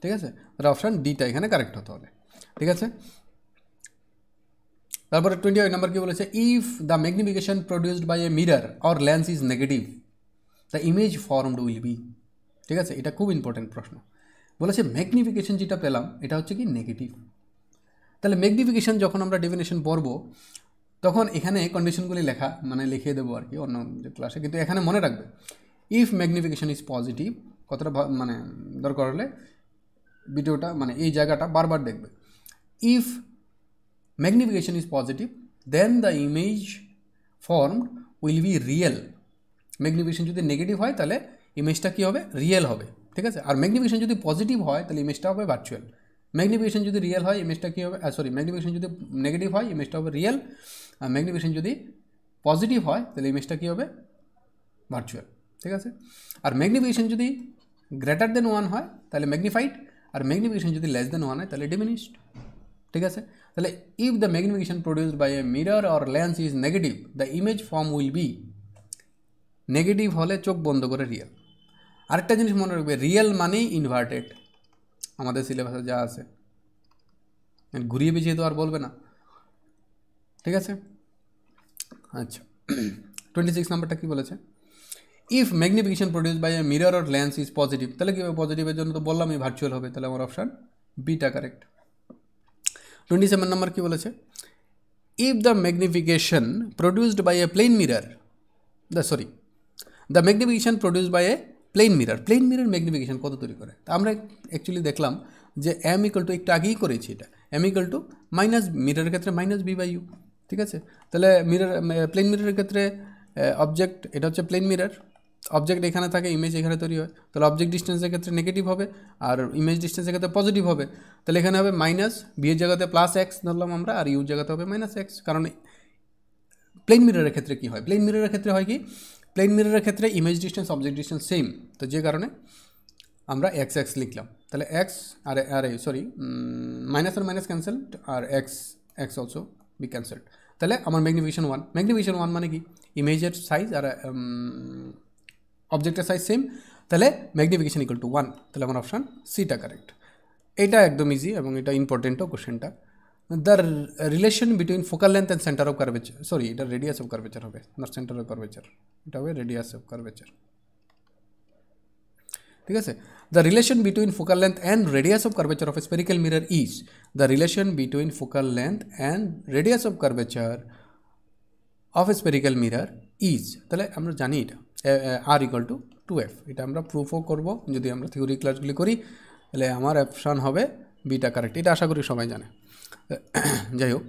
ঠিক আছে, তাহলে অপশান ডিটা এখানে কারেক্ট হতে হবে, ঠিক আছে। তারপরে 28 নাম্বার কি বলেছে, if the magnification produced by a mirror or lens is negative, the image formed will be. ঠিক আছে, এটা খুব ইম্পর্টেন্ট প্রশ্ন। বলেছে ম্যাগনিফিকেশন যেটা পেলাম এটা হচ্ছে কি নেগেটিভ। তাহলে ম্যাগনিফিকেশন যখন আমরা ডেফিনেশন পড়ব তখন এখানে কন্ডিশনগুলি লেখা মানে লিখিয়ে দেবো আর কি অন্য যে ক্লাসে, কিন্তু এখানে মনে রাখবে ইফ ম্যাগনিফিকেশন ইজ পজিটিভ, কতটা মানে দরকার হলে ভিডিওটা মানে এই জায়গাটা বারবার দেখবে। If magnification is positive then the image formed will be real. Magnification যদি নেগেটিভ হয় তাহলে ইমেজটা কী হবে, রিয়েল হবে। ঠিক আছে, আর ম্যাগনিফিকেশন যদি পজিটিভ হয় তাহলে ইমেজটা হবে ভার্চুয়াল। ম্যাগনিফিকেশন যদি রিয়েল হয় ইমেজটা কী হবে, ম্যাগনিফিকেশন যদি নেগেটিভ হয় ইমেজটা হবে রিয়েল, আর ম্যাগনিফিকেশন যদি পজিটিভ হয় তাহলে ইমেজটা কী হবে, ভার্চুয়াল। ঠিক আছে, আর ম্যাগনিফিকেশন যদি গ্রেটার দেন 1 হয় তাহলে ম্যাগনিফাইড, আর ম্যাগনিফিকেশন যদি লেস দেন 1 হয় তাহলে ডিমিনিশড। ঠিক আছে, তাহলে if the magnification produced by a mirror or lens is negative the image form will be, negative হলে চোখ বন্ধ করে রিয়েল। আরেকটা জিনিস মনে রাখবে, রিয়েল মানেই ইনভার্টেড, আমাদের সিলেবাসে যা আছে, ঘুরিয়ে পিছিয়ে তো আর বলবে না। ঠিক আছে, আচ্ছা 26 নাম্বারটা কী বলেছে, if magnification produce by a mirror or lens is positive, তাহলে কী হবে, পজিটিভের জন্য তো বললাম এই ভার্চুয়াল হবে, তাহলে আমার অপশান বিটা কারেক্ট। 27 নাম্বার কী বলেছে, if the magnification produced by a plane mirror, the magnification produced by a plane mirror magnification কত তৈরি করে। তা আমরা অ্যাকচুয়ালি দেখলাম যে এম ইকুয়াল টু একটু আগেই করেছি, এটা এম ইকুয়াল টু মাইনাস, মিররের ক্ষেত্রে মাইনাস বি বাই ইউ। ঠিক আছে, তাহলে প্লেন মিররের ক্ষেত্রে অবজেক্ট, এটা হচ্ছে প্লেন মিরর, অবজেক্ট এখানে থাকে, ইমেজ এখানে তৈরি হয়, তাহলে অবজেক্ট ডিস্টেন্সের ক্ষেত্রে নেগেটিভ হবে আর ইমেজ ডিস্টেন্সের ক্ষেত্রে পজিটিভ হবে। তাহলে এখানে হবে মাইনাস, বি এর জায়গাতে প্লাস এক্স ধরলাম আমরা, আর ইউর জায়গাতে হবে মাইনাস এক্স। কারণ প্লেন মিররের ক্ষেত্রে কী হয়, প্লেন মিররের ক্ষেত্রে হয় কি, প্লেন মিররের ক্ষেত্রে image distance object distance same, তো যে কারণে আমরা এক্স এক্স লিখলাম। তাহলে এক্স মাইনাস আর মাইনাস ক্যান্সেলড, আর এক্স অলসো বি ক্যান্সেলড। তাহলে আমার ম্যাগনিফিকেশন 1 মানে কি, ইমেজের সাইজ আর অবজেক্টের সাইজ সেম, তাহলে ম্যাগনিফিকেশন ইকুয়াল টু 1, তাহলে আমার অপশান সিটা কারেক্ট। এটা একদম ইজি এবং এটা ইম্পর্টেন্টও কোশ্চেনটা। The relation between focal length and centre of curvature, এটা রেডিয়াস অফ কার্ভেচার হবে, নট সেন্টার অফ কার্ভেচার, এটা হবে রেডিয়াস অফ কার্ভেচার। ঠিক আছে, the relation between focal length and radius of curvature of A spherical mirror is, the relation between focal length and radius of curvature of A spherical mirror is, তাহলে আমরা জানি এটা আর equal to 2f, এটা আমরা প্রুফও করব যদি আমরা theory ক্লাসগুলি করি, তাহলে আমার অপশান হবে বিটা কারেক্ট, এটা আশা করি সবাই জানে। যাই হোক,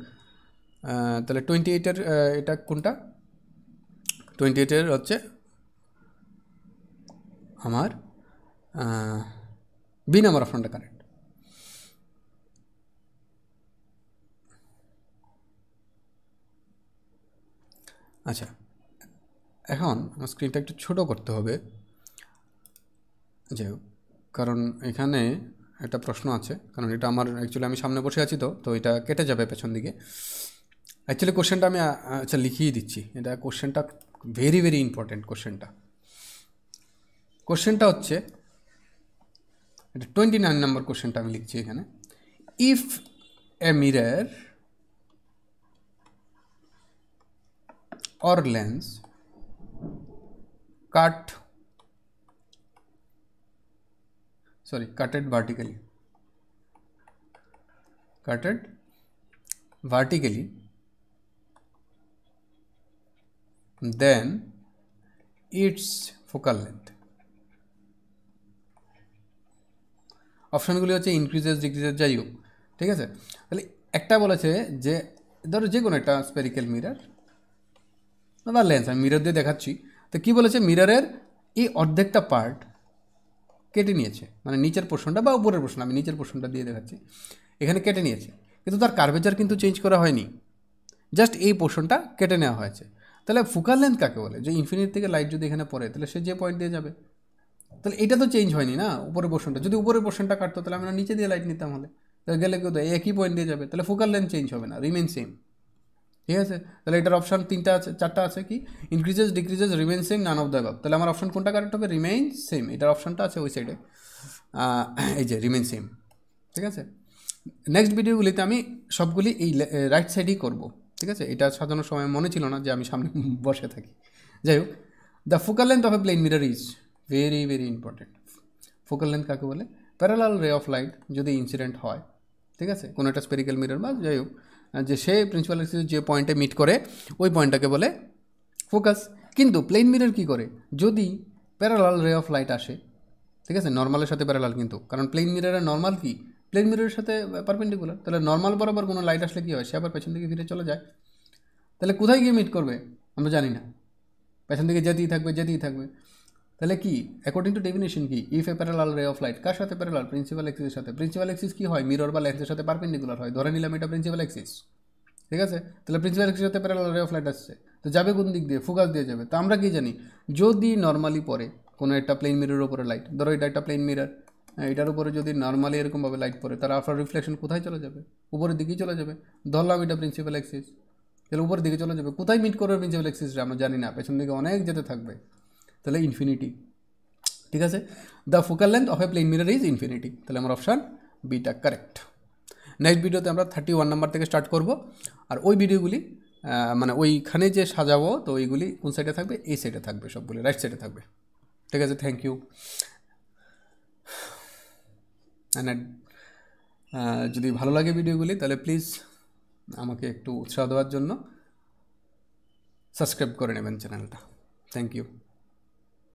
তাহলে 28-এর এটা কোনটা, 28-এর হচ্ছে আমার বি নাম্বার অপশানটা কারেক্ট। আচ্ছা, এখন আমার স্ক্রিনটা একটু ছোটো করতে হবে, যাই হোক, কারণ এখানে একটা প্রশ্ন আছে, কারণ এটা আমার অ্যাকচুয়ালি আমি সামনে বসে আছি, তো এটা কেটে যাবে পেছন দিকে। অ্যাকচুয়ালি কোশ্চেনটা আমি আচ্ছা লিখিয়ে দিচ্ছি, এটা কোশ্চেনটা ভেরি ভেরি ইম্পর্টেন্ট। কোশ্চেনটা হচ্ছে এটা 29 নম্বর কোশ্চেনটা আমি লিখছি এখানে, if A mirror or lens cutted vertically, then its focal length, অপশানগুলি হচ্ছে ইনক্রিজেস, ডিক্রিজেস, যাই হোক। ঠিক আছে, তাহলে একটা বলেছে যে ধরো যে কোনো একটা স্পেরিক্যাল মিরর বা লেন্স, আমি মিরর দিয়ে দেখাচ্ছি, তো কী বলেছে, মিররের এই অর্ধেকটা পার্ট কেটে নিয়েছে, মানে নিচের পোর্শনটা বা উপরের পোর্শন, আমি নিচের পোর্শনটা দিয়ে দেখাচ্ছি, এখানে কেটে নিয়েছে, কিন্তু তার কার্ভেচার কিন্তু চেঞ্জ করা হয়নি, জাস্ট এই পোর্শনটা কেটে নেওয়া হয়েছে। তাহলে ফোকাল লেন্থ কাকে বলে, যে ইনফিনিটি থেকে লাইট যদি এখানে পড়ে তাহলে সে যে পয়েন্ট দিয়ে যাবে, তাহলে এটা তো চেঞ্জ হয়নি না, উপরের পোর্শনটা, যদি উপরের পোর্শনটা কাটতো তাহলে আমরা নিচে দিয়ে লাইট নিতাম, হলে তাহলে গেলে কেউ একই পয়েন্ট দিয়ে যাবে, তাহলে ফোকাল লেন্থ চেঞ্জ হবে না, রিমেন সেম। ঠিক আছে, তাহলে এটার অপশান 4টা আছে, কি increases, decreases, remain same, none of the above. তাহলে আমার অপশান কোনটা কারেক্ট হবে, রিমেইন সেম, এটার অপশানটা আছে ওই সাইডে, এই যে রিমেইন সেম। ঠিক আছে, নেক্সট ভিডিওগুলিতে আমি সবগুলি এই রাইট সাইডেই করব। ঠিক আছে, এটা সাজানোর সময় মনে ছিল না যে আমি সামনে বসে থাকি। যাই হোক, the focal length of a plane mirror is very very important. Focal length কাকে বলে? প্যারালাল রে অফ লাইট যদি ইনসিডেন্ট হয়, ঠিক আছে, কোনো একটা স্পেরিক্যাল মিরর বা যাই হোক, যে সে প্রিন্সিপাল অ্যাক্সিস যে পয়েন্টে মিট করে ওই পয়েন্টটাকে বলে ফোকাস। কিন্তু প্লেন মিরর কী করে? যদি প্যারালাল রে অফ লাইট আসে, ঠিক আছে, নর্মালের সাথে প্যারালাল কিন্তু, কারণ প্লেন মিররের নর্মাল কি প্লেন মিররের সাথে পারপেন্ডিকুলার, তাহলে নর্মাল বরাবর কোনো লাইট আসলে কী হয়, সে আবার পেছন দিকে ফিরে চলে যায়। তাহলে কোথায় গিয়ে মিট করবে আমরা জানি না, পেছন দিকে যেতেই থাকবে। তাহলে কি অ্যাকর্ডিং টু ডেফিনেশন কি, if a parallel ray of light, কার সাথে প্যারালাল? প্রিন্সিপাল অ্যাক্সিসের সাথে। প্রিন্সিপাল অ্যাক্সিস কি হয়? মিরর বা লেন্সের সাথে পারপেন্ডিকুলার হয়। ধরে নিলাম এটা প্রিন্সিপাল অ্যাক্সিস, ঠিক আছে। তাহলে প্রিন্সিপাল অ্যাক্সিসের সাথে প্যারালাল রে অফ লাইট আসছে, তো যাবে কোন দিক দিয়ে? ফোকাস দিয়ে যাবে। তো আমরা কি জানি, যদি নর্মালি পড়ে কোনো একটা প্লেন মিররের উপরে লাইট, ধরো এটা একটা প্লেন মিরর, এটার উপরে যদি নর্মালি এরকমভাবে লাইট পড়ে, তার আফটার রিফ্লেকশন কোথায় চলে যাবে? উপরের দিকেই চলে যাবে। ধরলাম এটা প্রিন্সিপাল অ্যাক্সিস, তাহলে উপরের দিকে চলে যাবে। কোথায় মিট করবে প্রিন্সিপাল অ্যাক্সিসটা আমরা জানি না, পেছন দিকে অনেক যেতে থাকবে, তাহলে ইনফিনিটি, ঠিক আছে। The focal length of a plane mirror is infinity, তাহলে আমার অপশান বিটা কারেক্ট। নেক্সট ভিডিওতে আমরা 31 নাম্বার থেকে স্টার্ট করব, আর ওই ভিডিওগুলি মানে ওইখানে যে সাজাবো, তো ওইগুলি কোন সাইডে থাকবে? এই সাইডে থাকবে, সবগুলি রাইট সাইডে থাকবে, ঠিক আছে। Thank you. যদি ভালো লাগে ভিডিওগুলি, তাহলে প্লিজ আমাকে একটু উৎসাহ দেওয়ার জন্য সাবস্ক্রাইব করে নেবেন চ্যানেলটা। Thank you.